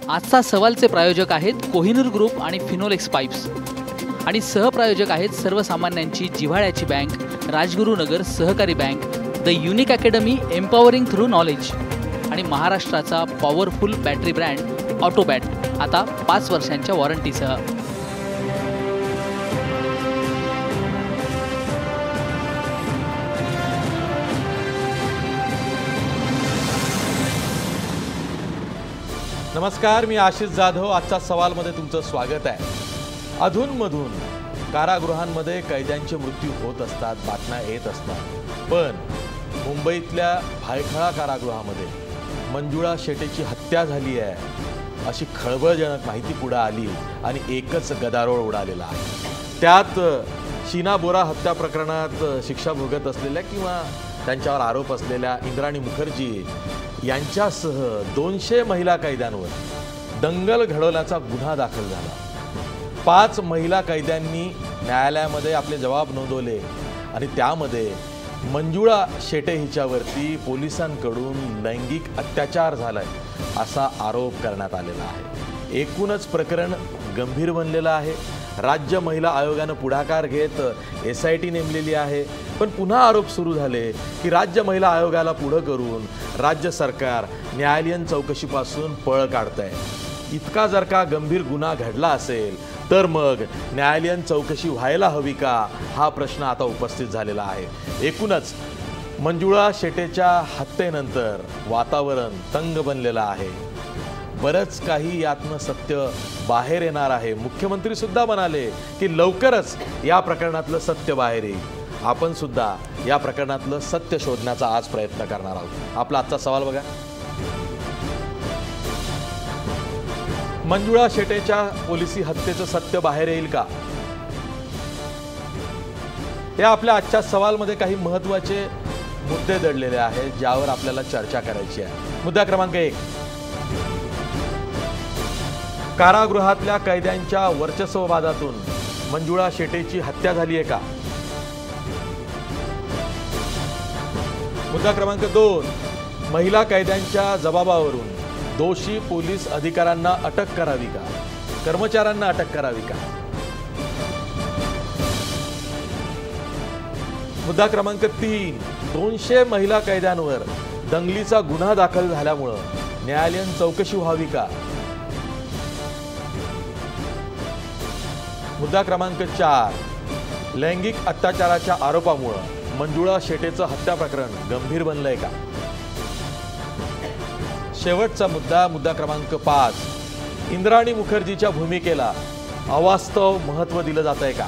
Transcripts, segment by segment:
आजचा सवालचे प्रायोजक आहेत कोहिनूर ग्रुप आणि फिनोलेक्स पाईप्स आणि सहप्रायोजक आहेत सर्वसामान्यांची जिव्हाळ्याची बँक राजगुरुनगर सहकारी bank, the unique academy empowering through knowledge आणि महाराष्ट्राचा पॉवरफुल बॅटरी ब्रँड ऑटोबॅट, आता 5 वर्षांच्या वॉरंटीसह। नमस्कार, मी आशिष जाधव। आजच्या सवालमध्ये तुमचं स्वागत आहे। अधूनमधून कारागृहांमध्ये कैद्यांचे मृत्यू होत असतात, बातम्या येत असतात। पण मुंबईतल्या भायखळा कारागृहामध्ये मंजुळा शेटेची हत्या झाली आहे अशी खळबळजनक माहिती पुढे आली आणि एकच गदारोळ उडालेला आहे। त्यात शीना बोरा हत्या प्रकरणात शिक्षा भोगत असलेल्या किंवा त्यांच्यावर आरोप असलेल्या इंद्राणी मुखर्जी यांच्यासह 200 महिला कैद्यांवर दंगल घडवल्याचा गुन्हा दाखल झाला। 5 महिला कैद्यांनी न्यायालयामध्ये आपले जबाब नोंदवले आणि त्यामध्ये मंजुळा शेटे हिच्यावरती पोलिसांकडून लैंगिक अत्याचार झालाय असा आरोप करण्यात आलेला आहे। एकूणच प्रकरण गंभीर बनलेलं आहे। राज्य महिला आयोगाने पुढाकार घेत SIT नेमलेली आहे, पण पुन्हा आरोप सुरू झाले की राज्य महिला आयोगाला पुढे करून राज्य सरकार न्यायालयीन चौकशीपासून पळ काढतंय। इतका जर का गंभीर गुन्हा घडला असेल तर मग न्यायालयीन चौकशी व्हायला हवी का, हा प्रश्न आता उपस्थित झालेला आहे। एकूणच मंजुळा शेटेच्या हत्येनंतर वातावरण तंग बनलेलं आहे। बरंच काही यातनं सत्य बाहेर येणार आहे। मुख्यमंत्री सुद्धा म्हणाले की लवकरच या प्रकरणातलं सत्य बाहेर येईल। आपण सुद्धा या प्रकरणातलं सत्य शोधण्याचा आज प्रयत्न करणार आहोत। आपला आजचा सवाल बघा, मंजुळा शेटेच्या पोलिसी हत्येचं सत्य बाहेर येईल का? या आपल्या आजच्या सवालमध्ये काही महत्त्वाचे मुद्दे दडलेले आहेत ज्यावर आपल्याला चर्चा करायची आहे। मुद्दा क्रमांक 1, कारागृहातल्या कैद्यांच्या वर्चस्ववादातून मंजुळा शेटेची हत्या झाली आहे का? मुद्दा क्रमांक 2, महिला कैद्यांच्या जबाबावरून दोषी पोलीस अधिकाऱ्यांना अटक करावी का, कर्मचाऱ्यांना अटक करावी का? मुद्दा क्रमांक 3, 200 महिला कैद्यांवर दंगलीचा गुन्हा दाखल झाल्यामुळे न्यायालयीन चौकशी व्हावी का? मुद्दा क्रमांक 4, लैंगिक अत्याचाराच्या आरोपामुळे मंजुळा शेटेचं हत्या प्रकरण गंभीर बनलंय का? शेवटचा मुद्दा, मुद्दा क्रमांक 5, इंद्राणी मुखर्जीच्या भूमिकेला अवास्तव महत्त्व दिलं जातंय का?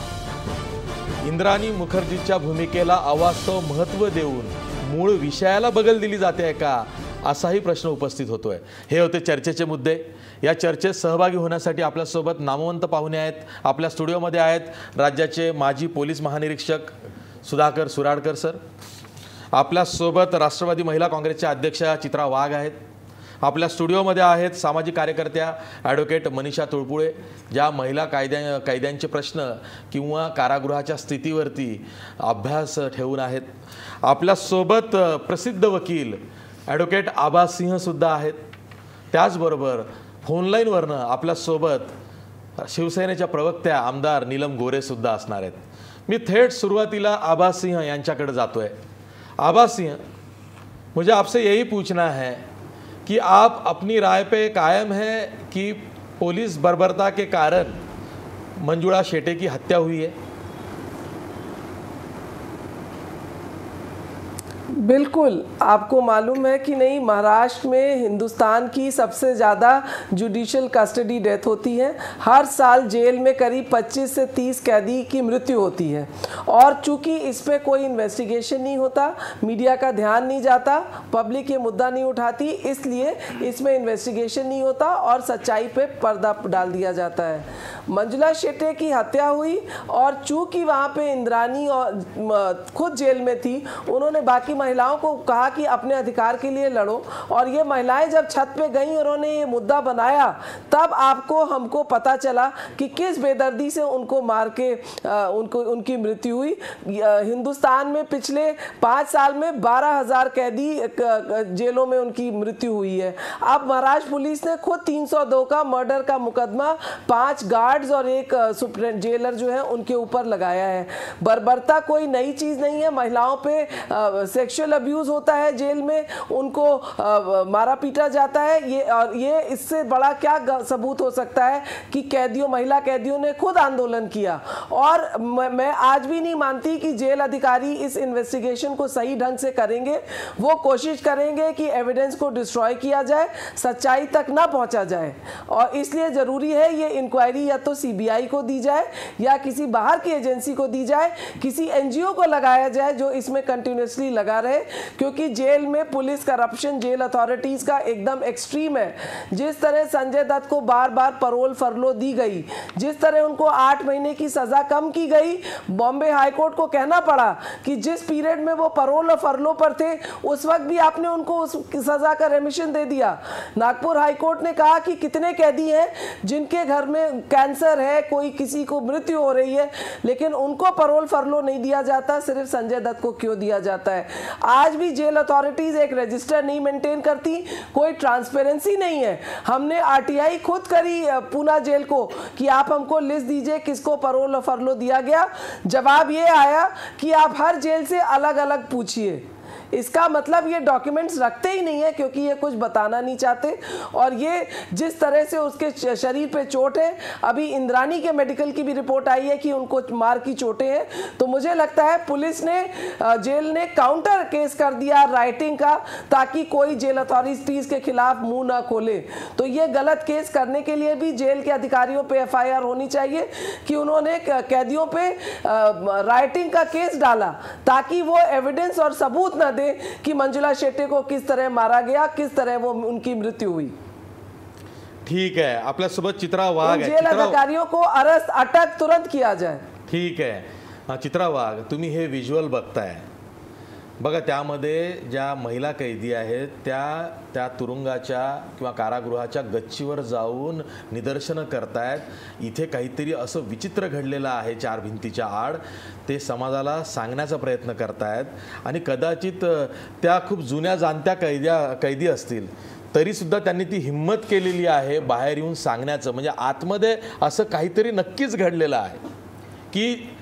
इंद्राणी मुखर्जीच्या भूमिकेला अवास्तव महत्त्व देऊन मूळ विषयाला बगल दिली जाते का, असाही प्रश्न उपस्थित होतोय। हे होते चर्चेचे मुद्दे। या चर्चेत सहभागी होण्यासाठी आपल्यासोबत नामवंत पाहुणे आहेत। आपल्या स्टुडिओमध्ये आहेत राज्याचे माजी पोलीस महानिरीक्षक सुधाकर सुराडकर सर। आपल्यासोबत राष्ट्रवादी महिला काँग्रेसच्या अध्यक्षा चित्रा वाघ आहेत। आपल्या स्टुडिओमध्ये आहेत सामाजिक कार्यकर्त्या ॲडव्होकेट मनीषा तुळपुळे, ज्या महिला कैद्यांचे प्रश्न किंवा कारागृहाच्या स्थितीवरती अभ्यास ठेवून आहेत। आपल्यासोबत प्रसिद्ध वकील ॲडव्होकेट आबा सिंह सुद्धा आहेत। त्याचबरोबर फोनलाईनवरनं आपल्यासोबत शिवसेनेच्या प्रवक्त्या आमदार नीलम गोरे सुद्धा असणार आहेत। मी थेट सुरुवातीला आबा सिंह यांच्याकडे जातोय। आबा सिंह, मुझे आपसे यही पूछना है कि आप अपनी राय पे कायम है कि पुलिस बर्बरता के कारण मंजुळा शेटे की हत्या हुई है? बिल्कुल, आपको मालूम है कि नहीं, महाराष्ट्र में हिंदुस्तान की सबसे ज़्यादा जुडिशियल कस्टडी डेथ होती है। हर साल जेल में करीब 25 से 30 कैदी की मृत्यु होती है और चूंकि इस पे कोई इन्वेस्टिगेशन नहीं होता, मीडिया का ध्यान नहीं जाता, पब्लिक ये मुद्दा नहीं उठाती, इसलिए इसमें इन्वेस्टिगेशन नहीं होता और सच्चाई पे पर्दा डाल दिया जाता है। मंजुला शेट्टी की हत्या हुई और चूंकि वहाँ पे इंद्रानी और खुद जेल में थी, उन्होंने बाकी महिलाओं को कहा कि अपने अधिकार के लिए लड़ो, और ये महिलाएं जब छत पे गई उन्होंने ये मुद्दा बनाया, तब आपको हमको पता चला कि किस बेदर्दी से उनको मार के उनकी मृत्यु हुई। हिंदुस्तान में पिछले 5 साल में 12,000 कैदी जेलों में उनकी मृत्यु हुई है। अब महाराष्ट्र पुलिस ने खुद 302 का मर्डर का मुकदमा 5 गार्ड्स और एक सुप्रीम जेलर जो है उनके ऊपर लगाया है। बर्बरता कोई नई चीज नहीं है, महिलाओं पे सेक्सुअल अब्यूज होता है जेल में, उनको मारा पीटा जाता है। ये इससे बड़ा क्या सबूत हो सकता है कि महिला कैदियों ने खुद आंदोलन किया। और मैं आज भी नहीं मानती कि जेल अधिकारी इस इन्वेस्टिगेशन को सही ढंग से करेंगे। वो कोशिश करेंगे कि एविडेंस को डिस्ट्रॉय किया जाए, सच्चाई तक ना पहुंचा जाए, और इसलिए जरूरी है ये इंक्वायरी या तो सीबीआई को दी जाए या किसी बाहर की एजेंसी को दी जाए, किसी एनजीओ को लगाया जाए जो इसमें कंटिन्यूसली लगा रहे, क्योंकि जेल में पुलिस करप्शन जेल अथॉरिटीज का एकदम एक्सट्रीम है। जिस तरह संजय दत्त को बार बार परोल फरलो दी गई, जिस तरह उनको 8 महीने की सजा कम की गई, बॉम्बे हाईकोर्ट को कहना पड़ा कि जिस पीरियड में वो परोल और फरलो पर थे उस वक्त भी आपने उनको उस सजा का रेमिशन दे दिया। नागपुर हाईकोर्ट ने कहा कि कितने कैदी हैं जिनके घर में कैंसर है, कोई किसी को मृत्यु हो रही है, लेकिन उनको परोल फरलो नहीं दिया जाता, सिर्फ संजय दत्त को क्यों दिया जाता है। आज भी जेल अथॉरिटीज एक रजिस्टर नहीं मेंटेन करती, कोई ट्रांसपेरेंसी नहीं है। हमने आरटीआई खुद करी पूना जेल को कि आप हमको लिस्ट दीजिए किसको परोल और फरलो दिया गया। जवाब ये आया कि आप हर जेल से अलग अलग पूछिए। इसका मतलब ये डॉक्यूमेंट्स रखते ही नहीं है, क्योंकि ये कुछ बताना नहीं चाहते। और ये जिस तरह से उसके शरीर पे चोट है, अभी इंद्रानी के मेडिकल की भी रिपोर्ट आई है कि उनको मार की चोटें हैं, तो मुझे लगता है पुलिस ने जेल ने काउंटर केस कर दिया राइटिंग का, ताकि कोई जेल अथॉरिटीज के खिलाफ मुंह ना खोले। तो ये गलत केस करने के लिए भी जेल के अधिकारियों पे एफआईआर होनी चाहिए कि उन्होंने कैदियों पे राइटिंग का केस डाला, ताकि वो एविडेंस और सबूत न दे कि मंजुला शेट्टी को किस तरह मारा गया, किस तरह वो उनकी मृत्यु हुई। ठीक है, आपल्यासोबत चित्रा वाघ आहे। जेल अधिकारियों को अरेस्ट अटक तुरंत किया जाए। ठीक आहे, चित्रा वाघ, तुम्ही हे व्हिज्युअल बघताय बघा, त्यामध्ये ज्या महिला कैदी आहेत त्या तुरुंगाच्या किंवा कारागृहाच्या गच्चीवर जाऊन निदर्शनं करतायत। इथे काहीतरी असं विचित्र घडलेलं आहे 4 भिंतीच्या आड, ते समाजाला सांगण्याचा प्रयत्न करतायत। आणि कदाचित त्या खूप जुन्या जाणत्या कैदी असतील तरीसुद्धा त्यांनी ती हिम्मत केलेली आहे बाहेर येऊन सांगण्याचं, म्हणजे आतमध्ये असं काहीतरी नक्कीच घडलेलं आहे की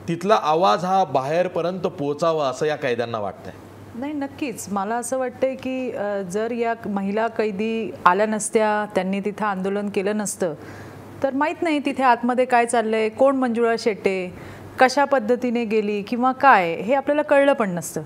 तिथला आवाज हा बाहेरपर्यंत पोहोचावा असं या कैद्यांना वाटतंय। नाही, नक्कीच मला असं वाटतंय की जर या महिला कैदी आल्या नसत्या, त्यांनी तिथं आंदोलन केलं नसतं, तर माहीत नाही तिथे आतमध्ये काय चाललंय, कोण मंजुळा शेट्टी, कशा पद्धतीने गेली किंवा काय, हे आपल्याला कळलं पण नसतं।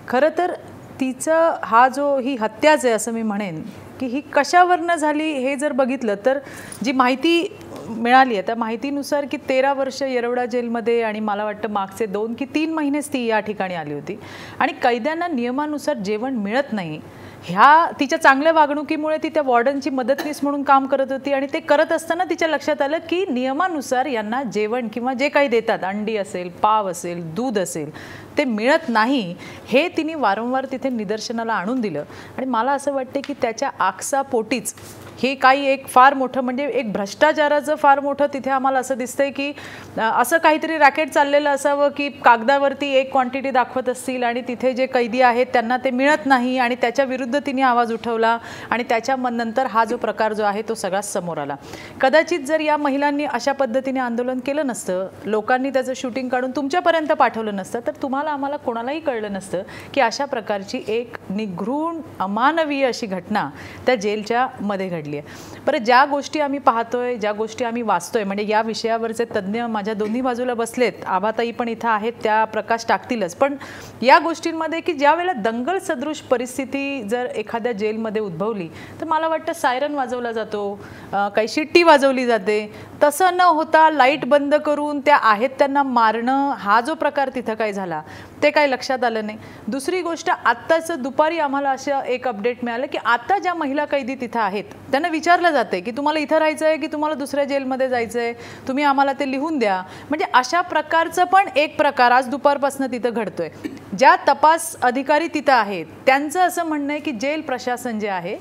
खरं तर तिचं ही हत्याच आहे असं मी म्हणेन की ही कशावरनं झाली हे जर बघितलं तर जी माहिती मिळाली आहे त्या माहितीनुसार की 13 वर्ष येरवडा जेलमध्ये आणि मला वाटतं मागचे 2 की 3 महिनेच ती या ठिकाणी आली होती आणि कैद्यांना नियमानुसार जेवण मिळत नाही। ह्या तिच्या चांगल्या वागणुकीमुळे ती त्या वॉर्डनची मदतनीस म्हणून काम करत होती आणि ते करत असताना तिच्या लक्षात आलं की नियमानुसार यांना जेवण किंवा जे काही देतात, अंडी असेल, पाव असेल, दूध असेल, ते मिळत नाही। हे तिने वारंवार तिथे निदर्शनाला आणून दिलं आणि मला असं वाटतं की त्याच्या आकसापोटीच हे काही एक फार मोठं म्हणजे एक भ्रष्टाचाराचं फार मोठं तिथे आम्हाला असं दिसतंय की असं काहीतरी रॅकेट चाललेलं असावं की कागदावरती एक क्वांटिटी दाखवत असतील आणि तिथे जे कैदी आहेत त्यांना ते मिळत नाही आणि त्याच्या विरुद्ध तिने आवाज उठवला आणि त्याच्या नंतर हा जो प्रकार जो आहे तो सगळा समोर आला। कदाचित जर या महिलांनी अशा पद्धतीने आंदोलन केलं नसतं, लोकांनी त्याचं शूटिंग काढून तुमच्यापर्यंत पाठवलं नसतं, तर तुम्हाला आम्हाला कोणालाही कळलं नसतं की अशा प्रकारची एक निघृण अमानवीय अशी घटना त्या जेलच्या मध्ये घडली। बरं, ज्या गोष्टी आम्ही पाहतोय, ज्या गोष्टी आम्ही वाचतोय, म्हणजे या विषयावरचे तज्ञ माझ्या दोन्ही बाजूला बसलेत, आभाताई पण इथं आहेत, त्या प्रकाश टाकतीलच, पण या गोष्टींमध्ये की ज्या वेळेला दंगल सदृश परिस्थिती जर एखाद्या जेलमध्ये उद्भवली तर मला वाटतं सायरन वाजवला जातो, काही शिट्टी वाजवली जाते, तसं न होता लाईट बंद करून त्या आहेत त्यांना मारणं, हा जो प्रकार तिथं काय झाला ते काय लक्षात आलं नाही. दुसरी गोष्ट, आत्ताच दुपारी आम्हाला असं एक अपडेट मिळालं की आता ज्या महिला कैदी तिथं आहेत त्यांना विचारलं जाते की तुम्हाला इथं राहायचं आहे की तुम्हाला दुसऱ्या जेलमध्ये जायचं आहे, तुम्ही आम्हाला ते लिहून द्या. म्हणजे अशा प्रकारचं पण एक प्रकार आज दुपारपासून तिथं घडतोय. ज्या तपास अधिकारी तिथं आहेत त्यांचं असं म्हणणं आहे की जेल प्रशासन जे आहे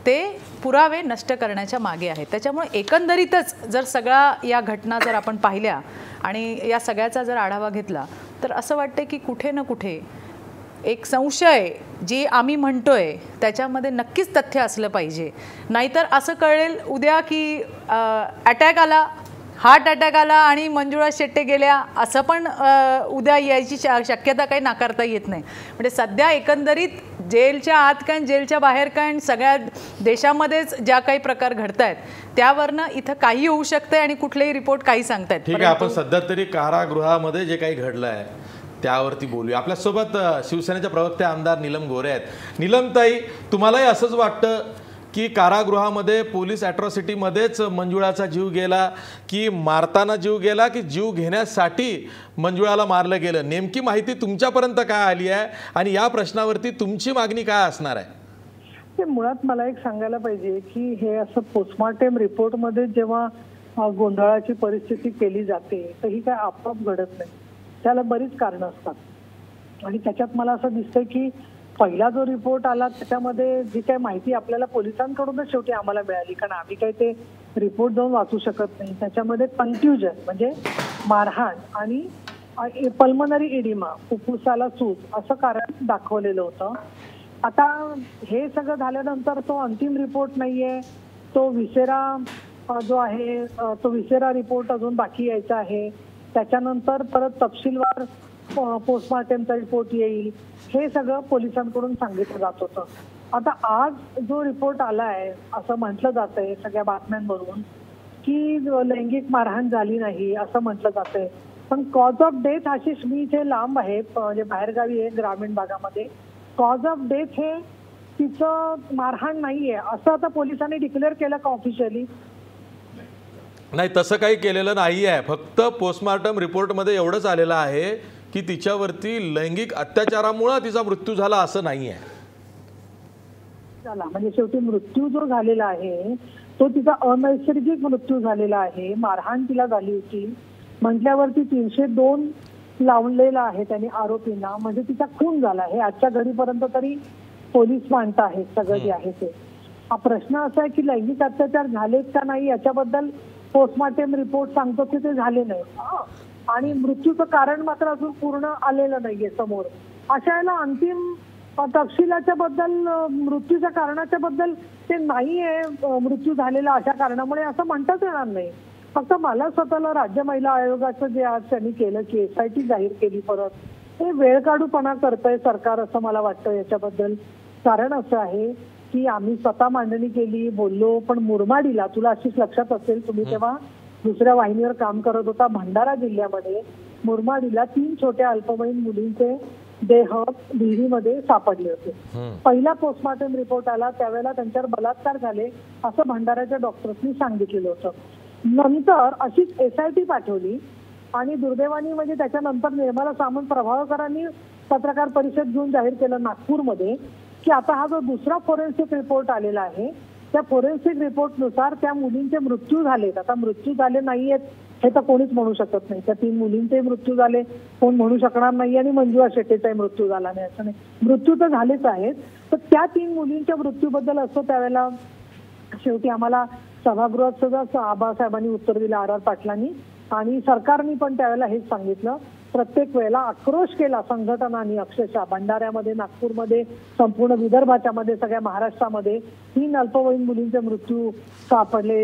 ते पुरावे नष्ट करण्याच्या मागे आहे. त्याच्यामुळे एकंदरीतच जर सगळ्या या घटना जर आपण पाहिल्या आणि या सगळ्याचा जर आढावा घेतला तर असं वाटतं की कुठे ना कुठे एक संशय जी आम्ही म्हणतोय त्याच्यामध्ये नक्कीच तथ्य असलं पाहिजे. नाहीतर असं कळेल उद्या की अटॅक आला, हार्ट अटॅक आला आणि मंजुळा शेट्टे गेल्या, असं पण उद्या यायची शक्यता काही नाकारता येत नाही. म्हणजे सध्या एकंदरीत जेलच्या आत काय जेलच्या बाहेर काय सगळ्या देशामध्येच ज्या काही प्रकार घडत आहेत त्यावरनं इथं काही होऊ शकतंय आणि कुठलेही रिपोर्ट काही सांगतायत. ठीक आहे, आपण सध्या तरी कारागृहामध्ये जे काही घडलं आहे त्यावरती बोलूया. आपल्यासोबत शिवसेनेच्या प्रवक्ते आमदार नीलम गोरे आहेत. नीलमताई, तुम्हालाही असंच वाटतं की कारागृहामध्ये पोलीस ॲट्रॉसिटीमध्येच मंजुळाचा जीव गेला, की मारताना जीव गेला, की जीव घेण्यासाठी मंजुळाला मारलं गेलं? नेमकी माहिती तुमच्यापर्यंत काय आली आहे आणि या प्रश्नावरती तुमची मागणी काय असणार आहे? ते मुळात मला एक सांगायला पाहिजे की हे असं पोस्टमॉर्टेम रिपोर्टमध्ये जेव्हा गोंधळाची परिस्थिती केली जाते तर ही काय आपोआप घडत नाही, त्याला बरीच कारणं असतात. आणि त्याच्यात मला असं दिसतंय की पहिला जो रिपोर्ट आला त्याच्यामध्ये जी काही माहिती आपल्याला पोलिसांकडूनच शेवटी आम्हाला मिळाली, कारण आम्ही काही ते रिपोर्ट जाऊन वाचू शकत नाही, त्याच्यामध्ये कन्फ्युजन म्हणजे मारहाण आणि पल्मनरी इडिमा, फुफ्फुसाला सूज असं कारण दाखवलेलं होतं. आता हे सगळं झाल्यानंतर तो अंतिम रिपोर्ट नाहीये, तो विसेरा जो आहे तो विसेरा रिपोर्ट अजून बाकी यायचा आहे. त्याच्यानंतर परत तपशीलवार पोस्टमॉर्टेमचा रिपोर्ट येईल, हे सगळं पोलिसांकडून सांगितलं जात होतं. आता आज जो रिपोर्ट आलाय असं म्हटलं जात आहे सगळ्या बातम्यांवरून की लैंगिक मारहाण झाली नाही असं म्हटलं जात आहे, पण कॉज ऑफ डेथ आशिष मी इथे लांब आहे, म्हणजे बाहेरगावी आहे ग्रामीण भागामध्ये, कॉज ऑफ डेथ हे तिचं मारहाण नाहीये असं आता पोलिसांनी डिक्लेअर केलं का ऑफिशियली? नाही, तसं काही केलेलं नाही आहे. फक्त पोस्टमॉर्टम रिपोर्टमध्ये एवढंच आलेलं आहे की तिच्यावरती लैंगिक अत्याचारामुळे तिचा मृत्यू झाला असं नाही आहे. झाला म्हणजे शेवटी मृत्यू जो झालेला आहे तो तिचा अनैसर्गिक मृत्यू झालेला आहे. मारहाण तिला झाली होती म्हटल्यावरती 302 लावलेला आहे त्यांनी आरोपींना, म्हणजे तिचा खून झाला हे आजच्या घडीपर्यंत तरी पोलीस मानत आहेत सगळं जे आहे ते. हा प्रश्न असा आहे की लैंगिक अत्याचार झालेत का नाही याच्याबद्दल पोस्टमॉर्टेम रिपोर्ट सांगतो की ते झाले नाही आणि मृत्यूचं कारण मात्र अजून पूर्ण आलेलं नाहीये समोर. अशा वेळेला अंतिम तपशिलाच्या बद्दल मृत्यूच्या कारणाच्या बद्दल ते नाहीये मृत्यू झालेला अशा कारणामुळे असं म्हणताच येणार नाही. फक्त मला स्वतःला राज्य महिला आयोगाचं जे आज त्यांनी केलं की SIT जाहीर केली परत, हे वेळकाढूपणा करतंय सरकार असं मला वाटतं याच्याबद्दल. कारण असं आहे की आम्ही स्वतः मांडणी केली, बोललो, पण मुरमाडीला तुला अशीच लक्षात असेल, तुम्ही तेव्हा दुसऱ्या वाहिनीवर काम करत होता, भंडारा जिल्ह्यामध्ये मुरमाडीला 3 छोट्या अल्पवयीन मुलींचे देह विहिरीमध्ये सापडले होते. पहिला पोस्टमॉर्टम रिपोर्ट आला त्यावेळेला त्यांच्यावर बलात्कार झाले असं भंडाराच्या डॉक्टर्सनी सांगितलेलं होतं. नंतर अशीच SIT पाठवली आणि दुर्दैवानी म्हणजे त्याच्यानंतर निर्मला सामंत प्रभावकरांनी पत्रकार परिषद घेऊन जाहीर केलं नागपूरमध्ये की आता हा जो दुसरा फोरेन्सिक रिपोर्ट आलेला आहे त्या फोरेन्सिक रिपोर्टनुसार त्या मुलींचे मृत्यू झालेत. आता मृत्यू झाले नाहीयेत हे तर कोणीच म्हणू शकत नाही, त्या 3 मुलींचे मृत्यू झाले कोण म्हणू शकणार नाही आणि मंजुळा शेट्टीचाही मृत्यू झाला नाही असं नाही, मृत्यू तर झालेच आहेत. तर त्या 3 मुलींच्या मृत्यूबद्दल असं त्यावेळेला शेवटी आम्हाला सभागृहात सुद्धा आबासाहेबांनी उत्तर दिलं, RR पाटलांनी, आणि सरकारने पण त्यावेळेला हेच सांगितलं. प्रत्येक वेळेला आक्रोश केला संघटनांनी, अक्षरशः भंडाऱ्यामध्ये, नागपूरमध्ये, संपूर्ण विदर्भाच्या मध्ये, सगळ्या महाराष्ट्रामध्ये 3 अल्पवयीन मुलींचे मृत्यू सापडले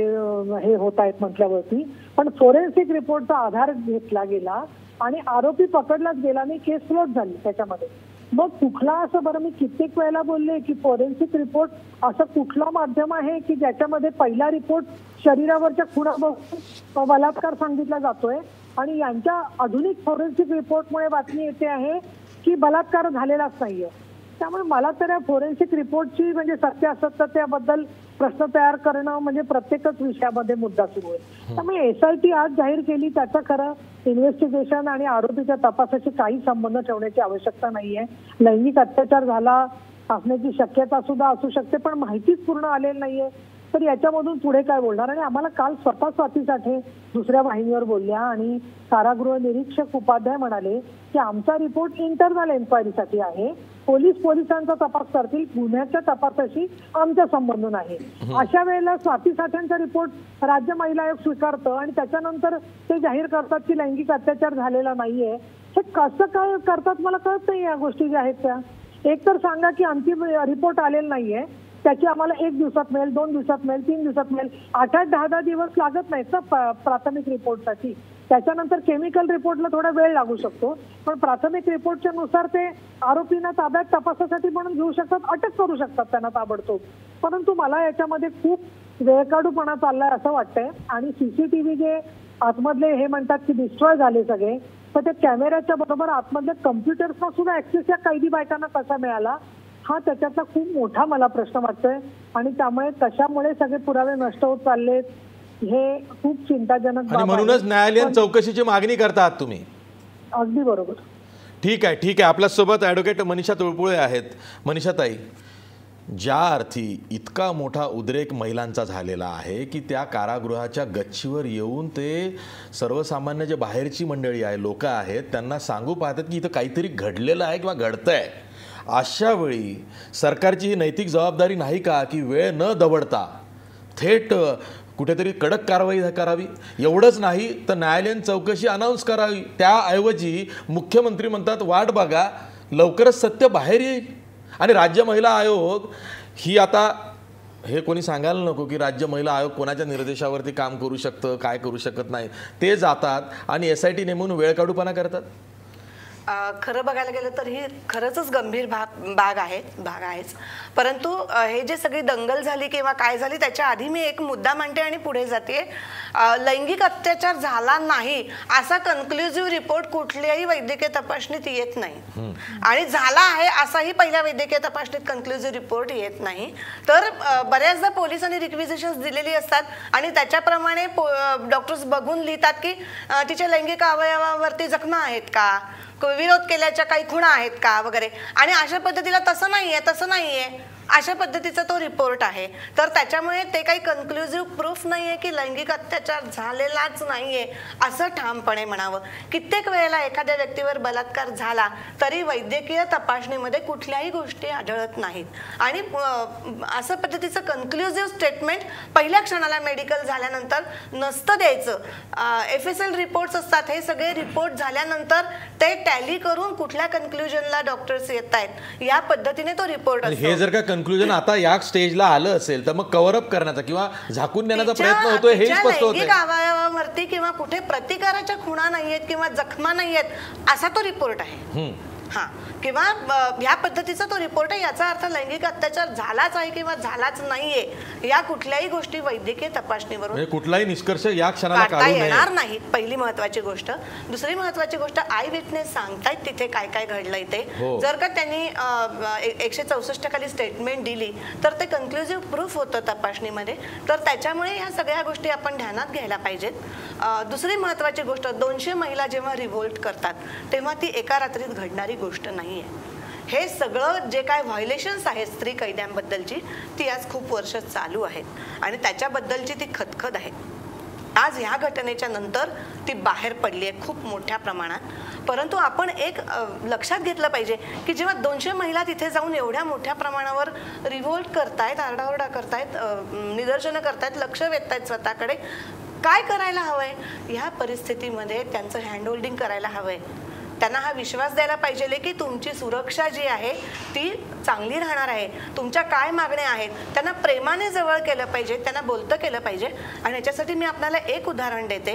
हे होत आहेत म्हटल्यावरती. पण फोरेन्सिक रिपोर्टचा आधार घेतला गेला आणि आरोपी पकडलाच गेला नाही, केस क्लोज झाली त्याच्यामध्ये. मग कुठला असं, बरं मी कित्येक वेळेला बोलले की फोरेन्सिक रिपोर्ट असं कुठलं माध्यम आहे की ज्याच्यामध्ये पहिला रिपोर्ट शरीरावरच्या खुणा बघून बलात्कार सांगितला जातोय आणि यांच्या आधुनिक फोरेन्सिक रिपोर्टमुळे बातमी येते आहे की बलात्कार झालेलाच नाहीये. त्यामुळे मला तर या फोरेन्सिक रिपोर्टची म्हणजे सत्यासत्यतेबद्दल प्रश्न तयार करणं म्हणजे प्रत्येकच विषयामध्ये मुद्दा सुरू आहे. त्यामुळे SIT आज जाहीर केली, त्याचा खरं इन्व्हेस्टिगेशन आणि आरोपीच्या तपासाशी काही संबंध ठेवण्याची आवश्यकता नाहीये. लैंगिक अत्याचार झाला असण्याची शक्यता सुद्धा असू शकते, पण माहितीच पूर्ण आलेली नाहीये, तर याच्यामधून पुढे काय बोलणार. आणि आम्हाला काल स्वतः स्वाती साठे दुसऱ्या वाहिनीवर बोलल्या आणि कारागृह निरीक्षक उपाध्याय म्हणाले की आमचा रिपोर्ट इंटरनल एन्क्वायरीसाठी आहे, पोलिसांचा तपास करतील, गुन्ह्याच्या तपासाशी आमचा संबंध नाही. अशा वेळेला स्वाती साठेंचा रिपोर्ट राज्य महिला आयोग स्वीकारतं आणि त्याच्यानंतर ते जाहीर करतात की लैंगिक अत्याचार झालेला नाहीये. हे कसं काय करतात मला कळत नाही. या गोष्टी ज्या आहेत त्या एक तर सांगा की अंतिम रिपोर्ट आलेला नाहीये, त्याची आम्हाला 1 दिवसात मिळेल, 2 दिवसात मिळेल, 3 दिवसात मिळेल. 8-10 दिवस लागत नाहीत ना प्राथमिक रिपोर्टसाठी. त्याच्यानंतर केमिकल रिपोर्टला थोडा वेळ लागू शकतो, पण प्राथमिक रिपोर्टच्या नुसार ते आरोपींना ताब्यात तपासासाठी म्हणून घेऊ शकतात, अटक करू शकतात त्यांना ताबडतोब. परंतु मला याच्यामध्ये खूप वेळकाढूपणा चाललाय असं वाटतंय. आणि CCTV जे आतमधले हे म्हणतात की डिस्ट्रॉय झाले सगळे, तर ते कॅमेऱ्याच्या बरोबर आतमधल्या कम्प्युटर्सना सुद्धा ऍक्सेस या कैदी बायकांना कसा मिळाला, हा त्याच्यातला खूप मोठा मला प्रश्न वाटतोय. आणि त्यामुळे कशामुळे सगळे पुरावे नष्ट होत चाललेत हे खूप चिंताजनक बाब आहे. म्हणूनच न्यायालयीन चौकशीची मागणी करतात तुम्ही. अगदी बरोबर. ठीक आहे. आपल्यासोबत ॲडव्होकेट मनीषा तुळपुळे आहेत. मनीषाताई, ज्या अर्थी इतका मोठा उद्रेक महिलांचा झालेला आहे की त्या कारागृहाच्या गच्चीवर येऊन ते सर्वसामान्य जे बाहेरची मंडळी आहे, लोक आहेत, त्यांना सांगू पाहतात की इथं काहीतरी घडलेलं आहे किंवा घडतंय. अशा वेळी सरकारची ही नैतिक जबाबदारी नाही का की वेळ न दवडता थेट कुठेतरी कडक कारवाई करावी? एवढंच नाही तर न्यायालयीन चौकशी अनाऊन्स करावी. त्याऐवजी मुख्यमंत्री म्हणतात वाट बघा, लवकरच सत्य बाहेर येईल. आणि राज्य महिला आयोग ही आता हे कोणी सांगायला नको की राज्य महिला आयोग कोणाच्या निर्देशावरती काम करू शकतं, काय करू शकत नाही. ते जातात आणि SIT नेमून वेळकाढूपणा करतात. खरं बघायला गेलं तर ही खरंच गंभीर भाग आहेच. परंतु हे जे सगळी दंगल झाली किंवा काय झाली त्याच्या आधी मी एक मुद्दा मांडते आणि पुढे जाते. लैंगिक अत्याचार झाला नाही असा कन्क्लुझिव्ह रिपोर्ट कुठल्याही वैद्यकीय तपासणीत येत नाही, आणि झाला आहे असाही पहिल्या वैद्यकीय तपासणीत कन्क्लुझिव्ह रिपोर्ट येत नाही. तर बऱ्याचदा पोलिसांनी रिक्विजिशन्स दिलेली असतात आणि त्याच्याप्रमाणे डॉक्टर्स बघून लिहितात की तिच्या लैंगिक अवयवावरती जखमा आहेत का, विरोध केल्याच्या काही खुणा आहेत का वगैरे, आणि अशा पद्धतीला तसं नाहीये अशा पद्धतीचा तो रिपोर्ट आहे. तर त्याच्यामुळे ते काही कन्क्लुझिव्ह प्रूफ नाहीये की लैंगिक अत्याचार झालेलाच नाहीये असं ठामपणे म्हणावं. कित्येक वेळेला एखाद्या व्यक्तीवर बलात्कार झाला तरी वैद्यकीय तपासणीमध्ये कुठल्याही गोष्टी आढळत नाहीत, आणि असं पद्धतीचं कन्क्लुझिव्ह स्टेटमेंट पहिल्या क्षणाला मेडिकल झाल्यानंतर नसतं द्यायचं. FSL रिपोर्ट्स असतात, हे सगळे रिपोर्ट झाल्यानंतर ते टॅली करून कुठल्या कन्क्लुजनला डॉक्टर्स येत आहेत या पद्धतीने तो रिपोर्ट असतो. हे जर का कन्क्लुजन आता या स्टेजला आलं असेल तर मग कव्हर अप करण्याचा किंवा झाकून देण्याचा प्रयत्न होतोय हे स्पष्ट होतंय. लैंगिक अवयवावरती किंवा कुठे प्रतिकाराच्या खुणा नाहीयेत किंवा जखमा नाहीयेत असा तो रिपोर्ट आहे. किंवा ह्या पद्धतीचा तो रिपोर्ट आहे, याचा अर्थ लैंगिक अत्याचार झालाच आहे किंवा झालाच नाहीये या कुठल्याही गोष्टी वैद्यकीय तपासणीवरून कुठलाही निष्कर्ष या क्षणाला काढता येणार नाही. पहिली महत्वाची गोष्ट. दुसरी महत्वाची गोष्ट, आय विटनेस सांगतायत तिथे काय काय घडलंय ते. जर का त्यांनी 164 खाली स्टेटमेंट दिली तर ते कन्क्लुझिव्ह प्रूफ होतं तपासणीमध्ये. तर त्याच्यामुळे या सगळ्या गोष्टी आपण ध्यानात घ्यायला पाहिजेत. दुसरी महत्वाची गोष्ट, 200 महिला जेव्हा रिव्होल्ट करतात तेव्हा ती एका रात्रीत घडणारी गोष्ट नाहीये. हे सगळं जे काय व्हायोलेशन्स आहेत स्त्री कैद्यांबद्दलची ती आज खूप वर्ष चालू आहेत आणि त्याच्याबद्दलची ती खदखद आहे. आज ह्या घटनेच्या नंतर ती बाहेर पडली आहे खूप मोठ्या प्रमाणात. परंतु आपण एक लक्षात घेतलं पाहिजे की जेव्हा 200 महिला तिथे जाऊन एवढ्या मोठ्या प्रमाणावर रिव्होल्ट करतायत, आरडाओरडा करतायत, निदर्शनं करतायत, लक्ष वेधतायत स्वतःकडे, काय करायला हवंय? ह्या परिस्थितीमध्ये त्यांचं हँडहोल्डिंग करायला हवंय. त्यांना हा विश्वास द्यायला पाहिजे की तुमची सुरक्षा जी आहे ती चांगली राहणार आहे. तुमच्या काय मागण्या आहेत त्यांना प्रेमाने जवळ केलं पाहिजे, त्यांना बोलतं केलं पाहिजे. आणि याच्यासाठी मी आपल्याला एक उदाहरण देते.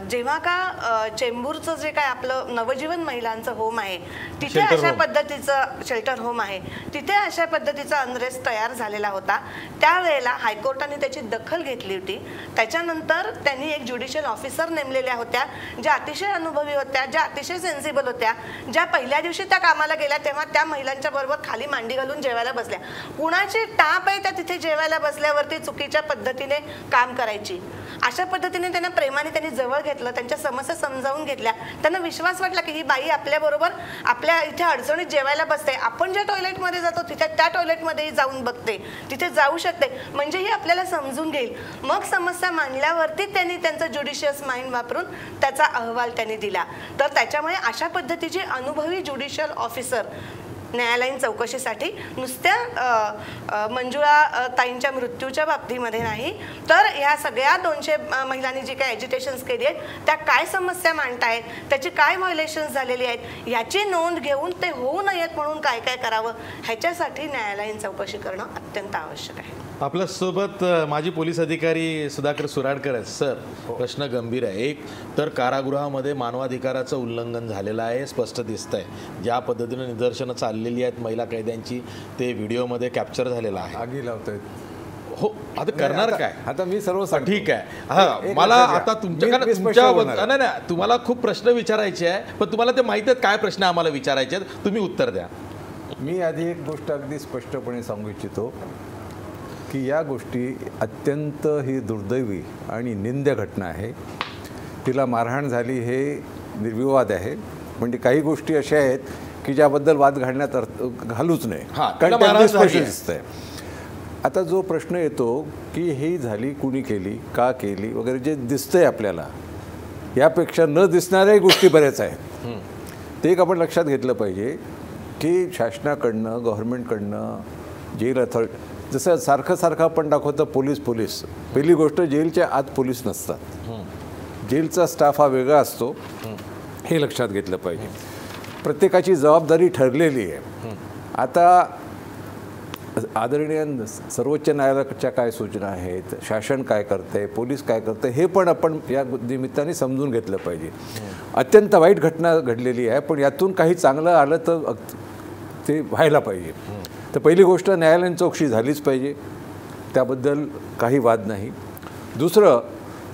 जेव्हा का चेंबूरचं जे काय आपलं नवजीवन महिलांचं होम आहे तिथे अशा पद्धतीचं शेल्टर होम आहे, तिथे अशा पद्धतीचा अनरेस्ट तयार झालेला होता. त्यावेळेला हायकोर्टाने त्याची दखल घेतली होती. त्याच्यानंतर त्यांनी एक ज्युडिशियल ऑफिसर नेमलेल्या होत्या ज्या अतिशय अनुभवी होत्या, ज्या अतिशय सेन्सिबल होत्या, ज्या पहिल्या दिवशी त्या कामाला गेल्या तेव्हा त्या महिलांच्या बरोबर खाली मांडी घालून जेवायला बसल्या. कुणाची टाप आहे त्या तिथे जेवायला बसल्यावरती चुकीच्या पद्धतीने काम करायची. अशा पद्धतीने त्यांना प्रेमाने त्यांनी जवळ घेतलं, त्यांच्या समस्या समजावून घेतल्या. त्यांना विश्वास वाटला की ही बाई आपल्याबरोबर आपल्या इथे अडचणीत जेवायला बसते, आपण ज्या टॉयलेटमध्ये जातो तिथे त्या टॉयलेटमध्येही जाऊन बघते, तिथे जाऊ शकते, म्हणजे ही आपल्याला समजून घेईल. मग समस्या मांडल्यावरती त्यांनी त्यांचं ज्युडिशियस माइंड वापरून त्याचा अहवाल त्यांनी दिला. तर त्याच्यामुळे अशा पद्धतीची अनुभवी ज्युडिशियल ऑफिसर न्यायालयीन चौकशीसाठी नुसत्या मंजुळा ताईंच्या मृत्यूच्या बाबतीमध्ये नाही, तर ह्या सगळ्या 200 महिलांनी जी काही ॲजिटेशन्स केली आहेत त्या काय समस्या मांडतायत, त्याची काय व्हायोलेशन्स झालेली आहेत याची नोंद घेऊन ते होऊ नयेत म्हणून काय काय करावं ह्याच्यासाठी न्यायालयीन चौकशी करणं अत्यंत आवश्यक आहे. आपल्यासोबत माजी पोलीस अधिकारी सुधाकर सुराडकर आहेत. सर, प्रश्न गंभीर आहे. एक तर कारागृहामध्ये मानवाधिकाराचं उल्लंघन झालेलं आहे, स्पष्ट दिसतंय. ज्या पद्धतीने निदर्शनं चाललेली आहेत महिला कैद्यांची ते व्हिडिओमध्ये कॅप्चर झालेलं आहे. आगी लावतायत. हो, आता करणार काय? आता मी सर्व सांगतो. ठीक आहे. हा, मला आता तुमच्याकडे नाही, तुम्हाला खूप प्रश्न विचारायचे आहे, पण तुम्हाला ते माहिती आहेत काय प्रश्न आम्हाला विचारायचे आहेत, तुम्ही उत्तर द्या. मी आधी एक गोष्ट अगदी स्पष्टपणे सांगू इच्छितो की या गोष्टी अत्यंत ही दुर्दैवी आणि निंद्य घटना आहे. तिला मारहाण झाली हे निर्विवाद आहे, म्हणजे काही गोष्टी अशा आहेत की ज्याबद्दल वाद घालूच नये, कारण त्यांनी स्पष्ट दिसतंय. आता जो प्रश्न येतो की ही झाली कुणी केली, का केली वगैरे, जे दिसतंय आपल्याला यापेक्षा न दिसणाऱ्याही गोष्टी बऱ्याच आहेत. ते एक आपण लक्षात घेतलं पाहिजे की शासनाकडनं, गव्हर्नमेंटकडनं, जेल अथॉरिटी, जसं सारखं आपण दाखवतं पोलीस. पहिली गोष्ट, जेलच्या आत पोलीस नसतात, जेलचा स्टाफ हा वेगळा असतो, हे लक्षात घेतलं पाहिजे. प्रत्येकाची जबाबदारी ठरलेली आहे. आता आदरणीय सर्वोच्च न्यायालयाच्या काय सूचना आहेत, शासन काय करतंय, पोलीस काय करतंय, हे पण आपण या निमित्ताने समजून घेतलं पाहिजे. अत्यंत वाईट घटना घडलेली आहे, पण यातून काही चांगलं आलं तर ते व्हायला पाहिजे. तर पहिली गोष्ट, न्यायालयीन चौकशी झालीच पाहिजे, त्याबद्दल काही वाद नाही. दुसरं,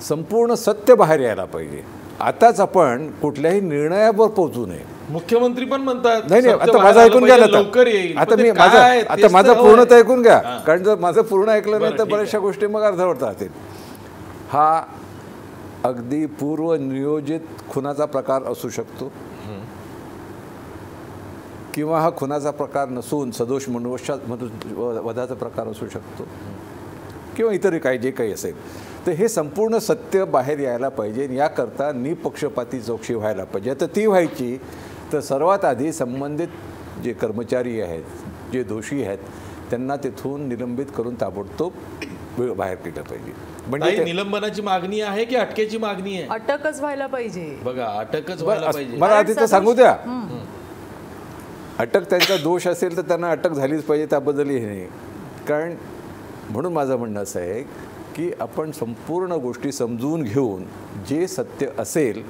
संपूर्ण सत्य बाहेर यायला पाहिजे. आताच आपण कुठल्याही निर्णयावर पोहोचू नये. मुख्यमंत्री पण म्हणतात नाही, आता माझं ऐकून घ्या. आता माझं पूर्ण तर ऐकून घ्या, कारण जर माझं पूर्ण ऐकलं नाही तर बऱ्याचशा गोष्टी मग अर्धवट राहतील. हा अगदी पूर्वनियोजित खुनाचा प्रकार असू शकतो, किंवा हा खुनाचा प्रकार नसून सदोष वधाचा प्रकार असू शकतो, किंवा इतरही काही जे काही असेल. तर हे संपूर्ण सत्य बाहेर यायला पाहिजे. याकरता निपक्षपाती चौकशी व्हायला पाहिजे. तर ती व्हायची तर सर्वात आधी संबंधित जे कर्मचारी आहेत, जे दोषी आहेत, त्यांना तिथून निलंबित करून ताबडतोब बाहेर केलं पाहिजे. म्हणजे निलंबनाची मागणी आहे की अटकेची मागणी आहे? अटकच व्हायला पाहिजे. बघा, अटकच व्हायला पाहिजे. मला आधी तर सांगू द्या. अटक त्यांचा दोष असेल तर त्यांना अटक झालीच पाहिजे, त्याबद्दल हे नाही. कारण म्हणून माझं म्हणणं असं आहे की आपण संपूर्ण गोष्टी समजून घेऊन जे सत्य असेल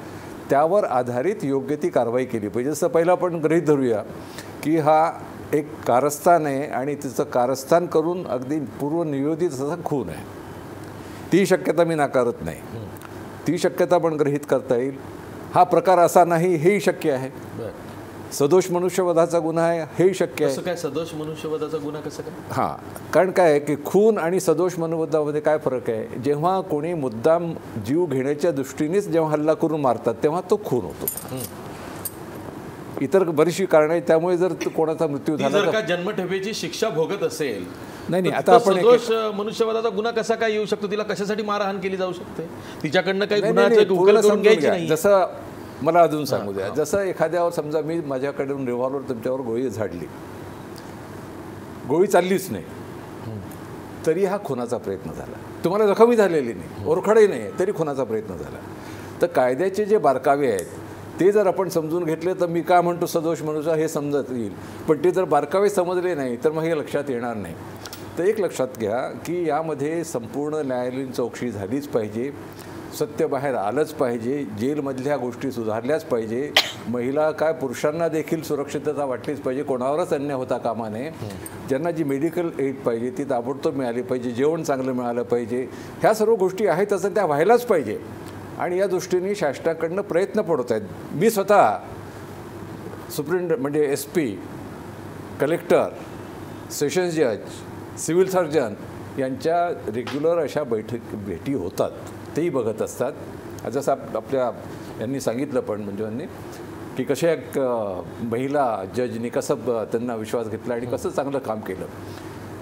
त्यावर आधारित योग्य ती कारवाई केली पाहिजे. जसं पहिलं आपण गृहीत धरूया की हा एक कारस्थान आहे आणि तिचं कारस्थान करून अगदी पूर्वनियोजित असा खून आहे. ती शक्यता मी नाकारत नाही, ती शक्यता पण गृहीत करता येईल. हा प्रकार असा नाही हेही शक्य आहे. सदोष मनुष्यवधाचा गुन्हा आहे हेही शक्य आहे. काय सदोष मनुष्यवधाचा गुन्हा कसं काय? हां, कारण काय आहे की खून आणि सदोष मनुवधामध्ये काय फरक आहे? जेव्हा कोणी मुद्दाम जीव घेण्याच्या दृष्टीनेच जेव्हा हल्ला करून मारतात तेव्हा तो खून होतो. इतर बरीचशी कारणं आहेत, त्यामुळे जर कोणाचा मृत्यू झाला तर जन्मठेपेची शिक्षा भोगत असेल नाही, आता आपण सदोष मनुष्यवधाचा गुन्हा कसा काय येऊ शकतो? तिला कशासाठी मारहाण केली जाऊ शकते? तिच्याकडनं काही गुन्ह्याचं उकल करून घ्यायची नाही. जसं मला अजून सांगू द्या, जसं एखाद्यावर समजा मी माझ्याकडून रिव्हॉल्वर तुमच्यावर गोळी झाडली, गोळी चाललीच नाही तरी हा खुनाचा प्रयत्न झाला. तुम्हाला जखमी झालेली नाही, ओरखडही नाही, तरी खुनाचा प्रयत्न झाला. तर कायद्याचे जे बारकावे आहेत ते जर आपण समजून घेतले तर मी काय म्हणतो सदोष मनुष्य हे समजत येईल. पण ते जर बारकावे समजले नाही तर मग हे लक्षात येणार नाही. तर एक लक्षात घ्या की यामध्ये संपूर्ण न्यायालयीन चौकशी झालीच पाहिजे, सत्य बाहेर आलंच पाहिजे, जेलमधल्या गोष्टी सुधारल्याच पाहिजे. महिला काय पुरुषांना देखील सुरक्षितता वाटलीच पाहिजे, कोणावरच अन्याय होता कामा नये. ज्यांना जी मेडिकल एड पाहिजे ती ताबडतोब मिळाली पाहिजे, जेवण चांगलं मिळालं पाहिजे. ह्या सर्व गोष्टी आहेत तसं त्या व्हायलाच पाहिजे आणि या दृष्टीने शासनाकडनं प्रयत्न पडत आहेत. मी स्वतः म्हणजे SP कलेक्टर, सेशन्स जज, सिव्हिल सर्जन यांच्या रेग्युलर अशा भेटी होतात, तेही बघत असतात. जसं आपल्या यांनी सांगितलं पण मंजूंनी की कशा एक महिला जजनी कसं त्यांना विश्वास घेतला आणि कसं चांगलं काम केलं.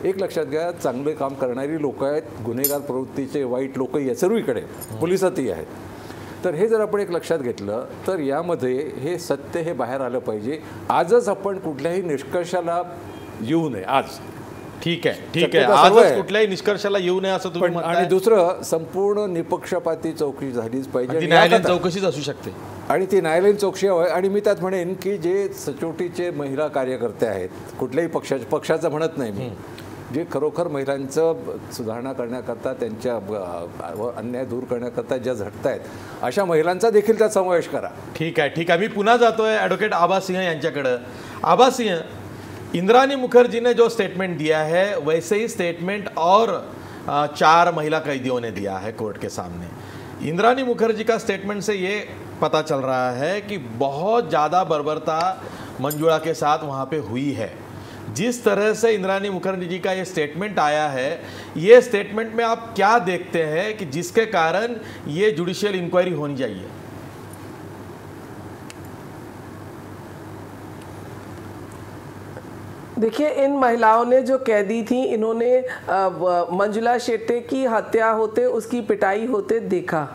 एक लक्षात घ्या, चांगले काम करणारी लोक आहेत, गुन्हेगार प्रवृत्तीचे वाईट लोक या सर्वीकडे पोलिसातही आहेत. तर हे जर आपण एक लक्षात घेतलं तर यामध्ये हे सत्य हे बाहेर आलं पाहिजे. आजच आपण कुठल्याही निष्कर्षाला येऊ नये. आज ठीक आहे, आजच कुठल्याही निष्कर्षाला येऊ नये असं तुम्ही म्हणताय. आणि दुसरं, संपूर्ण निपक्षपाती चौकशी झालीच पाहिजे. न्यायालयीन चौकशीच असू शकते आणि ती न्यायालयीन चौकशी हवी. आणि मी त्यात म्हणेन की जे सचोटीचे महिला कार्यकर्ते आहेत, कुठल्याही पक्षाचं म्हणत नाही मी, जे खरोखर महिलांचं सुधारणा करण्याकरता, त्यांच्या अन्याय दूर करण्याकरता ज्या झटत आहेत, अशा महिलांचा देखील त्यात समावेश करा. ठीक आहे. मी पुन्हा जातोय ॲडव्होकेट आबा सिंह यांच्याकडं. आबा सिंह, इंद्रानी मुखर्जी ने जो स्टेटमेंट दिया है वैसे ही स्टेटमेंट और 4 महिला कैदियों ने दिया है कोर्ट के सामने. इंद्रानी मुखर्जी का स्टेटमेंट से ये पता चल रहा है कि बहुत ज़्यादा बर्बरता मंजुळा के साथ वहाँ पे हुई है. जिस तरह से इंद्रानी मुखर्जी जी का ये स्टेटमेंट आया है, ये स्टेटमेंट में आप क्या देखते हैं कि जिसके कारण ये जुडिशियल इंक्वायरी होनी चाहिए? देखिए, इन महिलाओं ने जो कैदी थी, इन्होंने मंजुला शेट्टी की हत्या होते, उसकी पिटाई होते देखा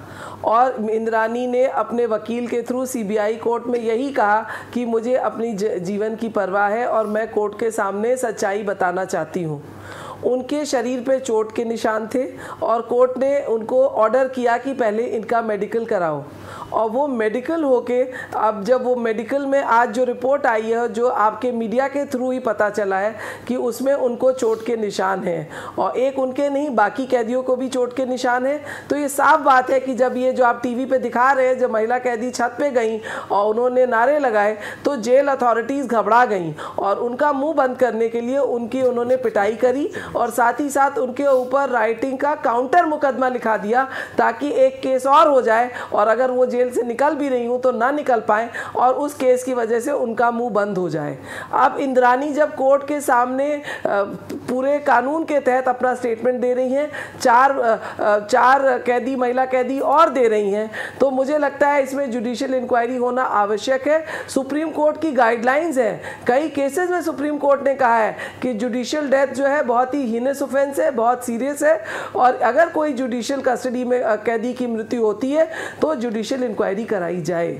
और इंद्रानी ने अपने वकील के थ्रू सीबीआई कोर्ट में यही कहा कि मुझे अपनी जीवन की परवाह है और मैं कोर्ट के सामने सच्चाई बताना चाहती हूँ. उनके शरीर पे चोट के निशान थे और कोर्ट ने उनको ऑर्डर किया कि पहले इनका मेडिकल कराओ. और वो मेडिकल होके, अब जब वो मेडिकल में आज जो रिपोर्ट आई है, जो आपके मीडिया के थ्रू ही पता चला है कि उसमें उनको चोट के निशान हैं और एक उनके नहीं, बाकी कैदियों को भी चोट के निशान हैं. तो ये साफ बात है कि जब ये जो आप टीवी पे दिखा रहे हैं, जब महिला कैदी छत पे गई और उन्होंने नारे लगाए तो जेल अथॉरिटीज़ घबरा गई और उनका मुंह बंद करने के लिए उन्होंने पिटाई करी और साथ ही साथ उनके ऊपर राइटिंग का काउंटर मुकदमा लिखा दिया ताकि एक केस और हो जाए और अगर वो जेल से निकल भी रही हूँ तो ना निकल पाए और उस केस की वजह से उनका मुंह बंद हो जाए. अब इंद्रानी जब कोर्ट के सामने पूरे कानून के तहत अपना स्टेटमेंट दे रही हैं, 4 कैदी, महिला कैदी और दे रही हैं, तो मुझे लगता है इसमें जुडिशियल इंक्वायरी होना आवश्यक है. सुप्रीम कोर्ट की गाइडलाइंस है, कई केसेस में सुप्रीम कोर्ट ने कहा है कि जुडिशियल डेथ जो है बहुत ही हीनस ऑफेंस है, बहुत सीरियस है और अगर कोई जुडिशियल कस्टडी में कैदी की मृत्यु होती है तो जुडिशियल इंक्वायरी कराई जाए.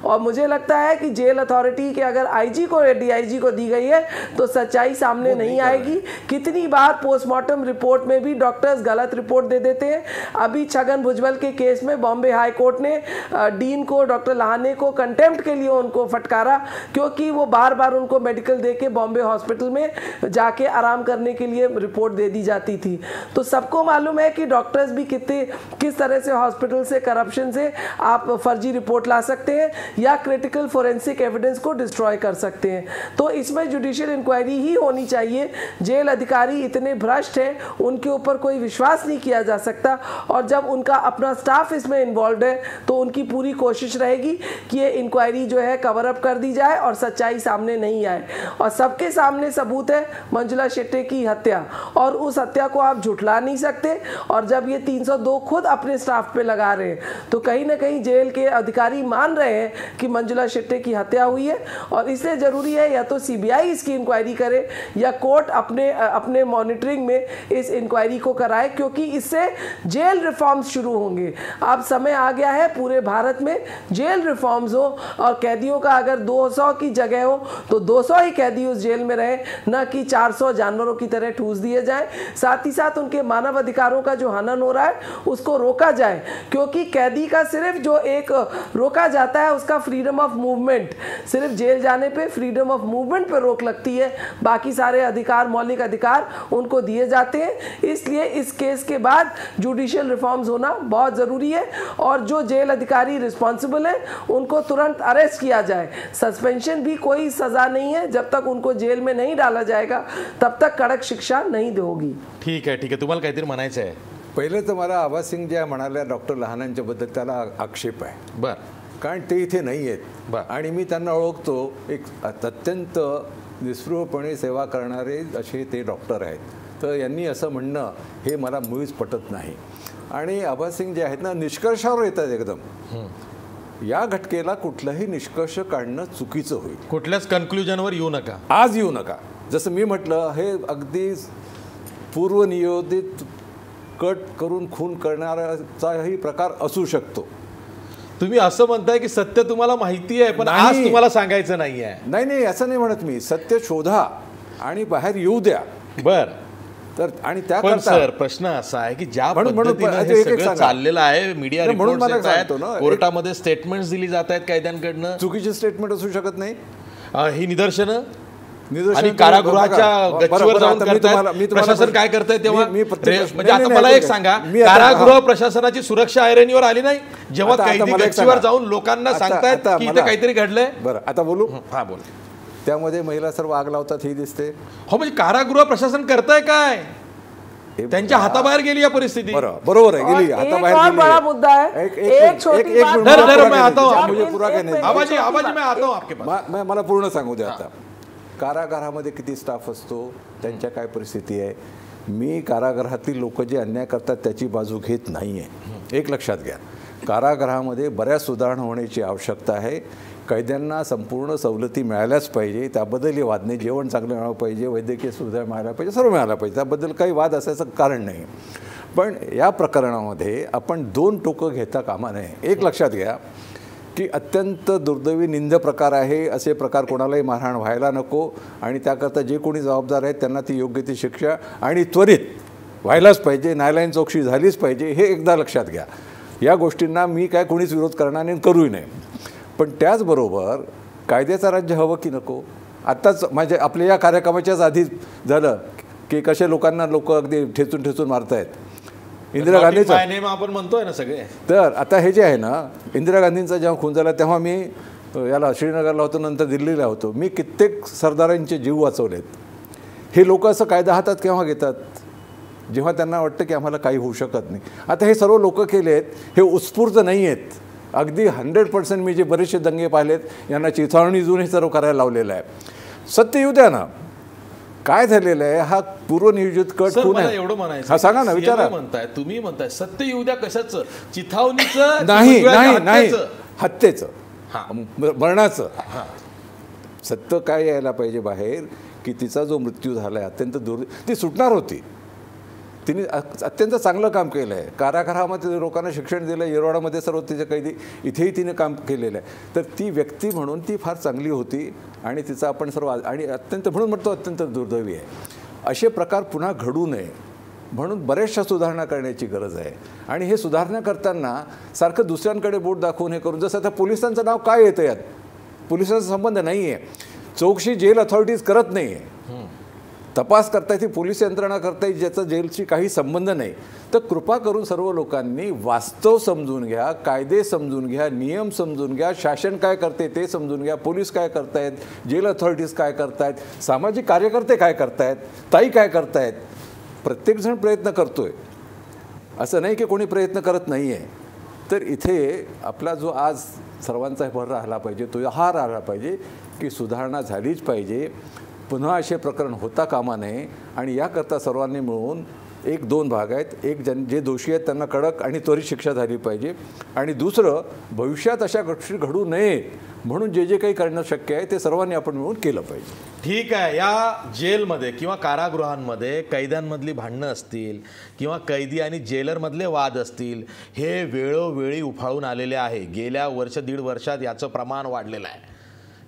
और मुझे लगता है कि जेल अथॉरिटी के अगर आईजी को या डीआईजी को दी गई है तो सच्चाई सामने नहीं आएगी. कितनी बार पोस्टमार्टम रिपोर्ट में भी डॉक्टर्स गलत रिपोर्ट दे देते हैं. अभी छगन भुजबल के केस में बॉम्बे हाई कोर्ट ने डीन को, डॉक्टर लहाने को कंटेम्प्ट के लिए उनको फटकारा क्योंकि वो बार बार उनको मेडिकल दे के बॉम्बे हॉस्पिटल में जाके आराम करने के लिए रिपोर्ट दे दी जाती थी. तो सबको मालूम है कि डॉक्टर्स भी किस तरह से हॉस्पिटल से करप्शन से आप फर्जी रिपोर्ट ला सकते हैं या क्रिटिकल फोरेंसिक एविडेंस को डिस्ट्रॉय कर सकते हैं. तो इसमें जुडिशियल इंक्वायरी ही होनी चाहिए. जेल अधिकारी इतने भ्रष्ट हैं, उनके ऊपर कोई विश्वास नहीं किया जा सकता और जब उनका अपना स्टाफ इसमें इन्वॉल्व है तो उनकी पूरी कोशिश रहेगी कि ये इंक्वायरी जो है कवर अप कर दी जाए और सच्चाई सामने नहीं आए. और सबके सामने सबूत है मंजुला शेट्टी की हत्या और उस हत्या को आप झुठला नहीं सकते. और जब ये 302 खुद अपने स्टाफ पे लगा रहे हैं तो कहीं ना कहीं जेल के अधिकारी मान रहे हैं कि मंजुला शेट्टी की हत्या हुई है और इसलिए ज़रूरी है या तो सीबीआई इसकी इंक्वायरी करे या कोर्ट अपने मॉनिटरिंग में इस इंक्वायरी को कराए क्योंकि इससे जेल रिफॉर्म्स शुरू होंगे. अब समय आ गया है पूरे भारत में जेल रिफॉर्म्स हो और कैदियों का अगर 200 की जगह हो तो 200 ही कैदी उस जेल में रहे, न कि 400 जानवरों की तरह ठूस दिए जाए. साथ ही साथ उनके मानव अधिकारों का जो हनन हो रहा है उसको रोका जाए क्योंकि कैदी का सिर्फ जो एक रोका जाता है उसका फ्रीडम ऑफ मूवमेंट, सिर्फ जेल जाने पे फ्रीडम ऑफ मूवमेंट पे रोक लगती है, बाकी सारे अधिकार, मौलिक अधिकार उनको दिए जाते हैं. इसलिए इस केस के बाद जुडिशियल रिफॉर्म्स होना बहुत ज़रूरी है और जो जेल अधिकारी रिस्पॉन्सिबल है उनको तुरंत अरेस्ट किया जाए. सस्पेंशन भी कोई सज़ा नहीं है, जब तक उनको जेल में नहीं डाला जाएगा तब तक कड़क शिक्षा नहीं होगी. ठीक आहे. तुम्हाला काहीतरी म्हणायचं आहे? पहिले तर मला आबा सिंग ज्या म्हणाल्या डॉक्टर लहानांच्याबद्दल त्याला आक्षेप आहे. बरं. कारण ते इथे नाही आहेत आणि मी त्यांना ओळखतो. एक अत्यंत निस्पृहपणे सेवा करणारे असे ते डॉक्टर आहेत. तर यांनी असं म्हणणं हे मला मुळीच पटत नाही. आणि आभा सिंग जे आहेत ना, निष्कर्षावर येतात एकदम. या घटकेला कुठलाही निष्कर्ष काढणं चुकीचं होईल. कुठल्याच कन्क्लुजनवर येऊ नका, आज येऊ नका. जसं मी म्हटलं, हे अगदी पूर्वनियोजित कट करून खून करणाराचाही प्रकार असू शकतो. तुम्ही असं म्हणताय की सत्य तुम्हाला माहिती आहे पण आज तुम्हाला सांगायचं नाही आहे. नाही, असं नाही म्हणत मी. सत्य शोधा आणि बाहेर येऊ द्या. बर. तर आणि त्या पण सर प्रश्न असा आहे की ज्या पद्धतीने हे सगळं चाललेलं आहे, मीडिया रिपोर्ट्स येत आहेत, कोर्टामध्ये स्टेटमेंट्स दिली जात आहेत कैद्यांकडनं, चुकीची स्टेटमेंट असू शकत नाही. ही निदर्शनं आणि कारागृहाच्या गच्चीवर जाऊन करतायत. प्रशासन काय करताय तेव्हा? म्हणजे आता मला एक सांगा, कारागृह प्रशासनाची सुरक्षा ऐरणीवर आली नाही जेव्हा कैदी गच्चीवर जाऊन लोकांना सांगतायत की इथे काहीतरी घडलंय? बरं, आता बोलू. हा, बोल. त्यामध्ये महिला सर्व आग लावतात हे दिसते. हो, म्हणजे कारागृह प्रशासन करताय काय? त्यांच्या हाताबाहेर गेली या परिस्थिती. बरोबर आहे, गेली हाताबाहेर. एक और बड़ा मुद्दा है, एक छोटी बात. मुझे पूरा कहने दो. आबाजी मैं आता हूं आपके पास. मला पूर्ण सांगू द्या. आता कारागृहामध्ये किती स्टाफ असतो, त्यांच्या काय परिस्थिती आहे. मी कारागृहातील लोक जे अन्याय करतात त्याची बाजू घेत नाही आहे. एक लक्षात घ्या, कारागृहामध्ये बऱ्याच सुधारणा होण्याची आवश्यकता आहे. कैद्यांना संपूर्ण सवलती मिळाल्याच पाहिजे, त्याबद्दल हे वाद नाही. जेवण चांगलं मिळालं पाहिजे, वैद्यकीय सुविधा मिळायला पाहिजे, सर्व मिळालं पाहिजे, त्याबद्दल काही वाद असायचं कारण नाही. पण या प्रकरणामध्ये आपण दोन टोकं घेता कामा नये. एक लक्षात घ्या की अत्यंत दुर्दैवी निंद प्रकार आहे. असे प्रकार कोणालाही मारहाण व्हायला नको आणि त्याकरता जे कोणी जबाबदार आहेत त्यांना ती योग्य ती शिक्षा आणि त्वरित व्हायलाच पाहिजे. न्यायालयीन चौकशी झालीच पाहिजे, हे एकदा लक्षात घ्या. या गोष्टींना मी काय कोणीच विरोध करणार नाही, करूही नाही. पण त्याचबरोबर कायद्याचं राज्य हवं की नको? आत्ताच म्हणजे आपल्या या कार्यक्रमाच्याच आधी झालं की कसे लोकांना लोक अगदी ठेचून ठेचून मारतायत. इंदिरा गांधीचा आपण म्हणतोय ना सगळे. तर आता हे जे आहे ना, इंदिरा गांधींचा जेव्हा खून झाला तेव्हा मी याला श्रीनगरला होतो, नंतर दिल्लीला होतो. मी कित्येक सरदारांचे जीव वाचवलेत. हे लोक असं कायदा हातात केव्हा घेतात? जेव्हा त्यांना वाटतं की आम्हाला काही होऊ शकत नाही. आता हे सर्व लोक केलेत, हे उत्स्फूर्त नाही आहेत. अगदी 100% मी जे बरेचसे दंगे पाहिलेत, यांना चिथावणी देऊन हे सर्व करायला लावलेलं आहे. सत्य येऊ द्या ना, काय झालेलं आहे. हा पूर्वनियोजित कट खून आहे. एवढं म्हणायचं. हा, सांगा ना, विचारा. तुम्ही म्हणताय सत्य येऊ द्या कशाचं? चिथावणीचं नाही, हत्येचं, मरणाचं. सत्य काय यायला पाहिजे बाहेर की तिचा जो मृत्यू झालाय अत्यंत ती सुटणार होती. तिने अत्यंत चांगलं काम केलं आहे. कारागृहामध्ये लोकांना शिक्षण दिलं, येरवाडामध्ये सर्व तिचे कैदी, इथेही तिने काम केलेलं आहे. तर ती व्यक्ती म्हणून ती फार चांगली होती आणि तिचा आपण सर्व आणि अत्यंत म्हणून म्हणतो अत्यंत दुर्दैवी आहे. असे प्रकार पुन्हा घडू नये म्हणून बऱ्याचशा सुधारणा करण्याची गरज आहे. आणि हे सुधारणा करताना सारखं दुसऱ्यांकडे बोट दाखवून हे करून, जसं आता पोलिसांचं नाव काय येतं यात? पोलिसांचा संबंध नाही आहे. चौकशी जेल अथॉरिटीज करत नाही आहे. तपास करताय ती पोलीस यंत्रणा करताय, ज्याचा जेलशी काही संबंध नाही. तर कृपा करून सर्व लोकांनी वास्तव समजून घ्या, कायदे समजून घ्या, नियम समजून घ्या, शासन काय करते ते समजून घ्या, पोलीस काय करतायत, जेल अथॉरिटीज काय करतायत, सामाजिक कार्यकर्ते काय करतायत, ताई काय करतायत. प्रत्येकजण प्रयत्न करतोय, असं नाही की कोणी प्रयत्न करत नाही आहे. तर इथे आपला जो आज सर्वांचा भर राहिला पाहिजे तो हा राहिला पाहिजे की सुधारणा झालीच पाहिजे. पुन्हा असे प्रकरण होता कामा नये. आणि याकरता सर्वांनी मिळून 1-2 भाग आहेत. एक जे दोषी आहेत त्यांना कडक आणि त्वरित शिक्षा झाली पाहिजे. आणि दुसरं, भविष्यात अशा गोष्टी घडू नये म्हणून जे जे काही करणं शक्य आहे ते सर्वांनी आपण मिळून केलं पाहिजे. ठीक आहे. या जेलमध्ये किंवा कारागृहांमध्ये कैद्यांमधली भांडणं असतील किंवा कैदी आणि जेलरमधले वाद असतील, हे वेळोवेळी उफाळून आलेले आहे. गेल्या 1-1.5 वर्षात याचं प्रमाण वाढलेलं आहे.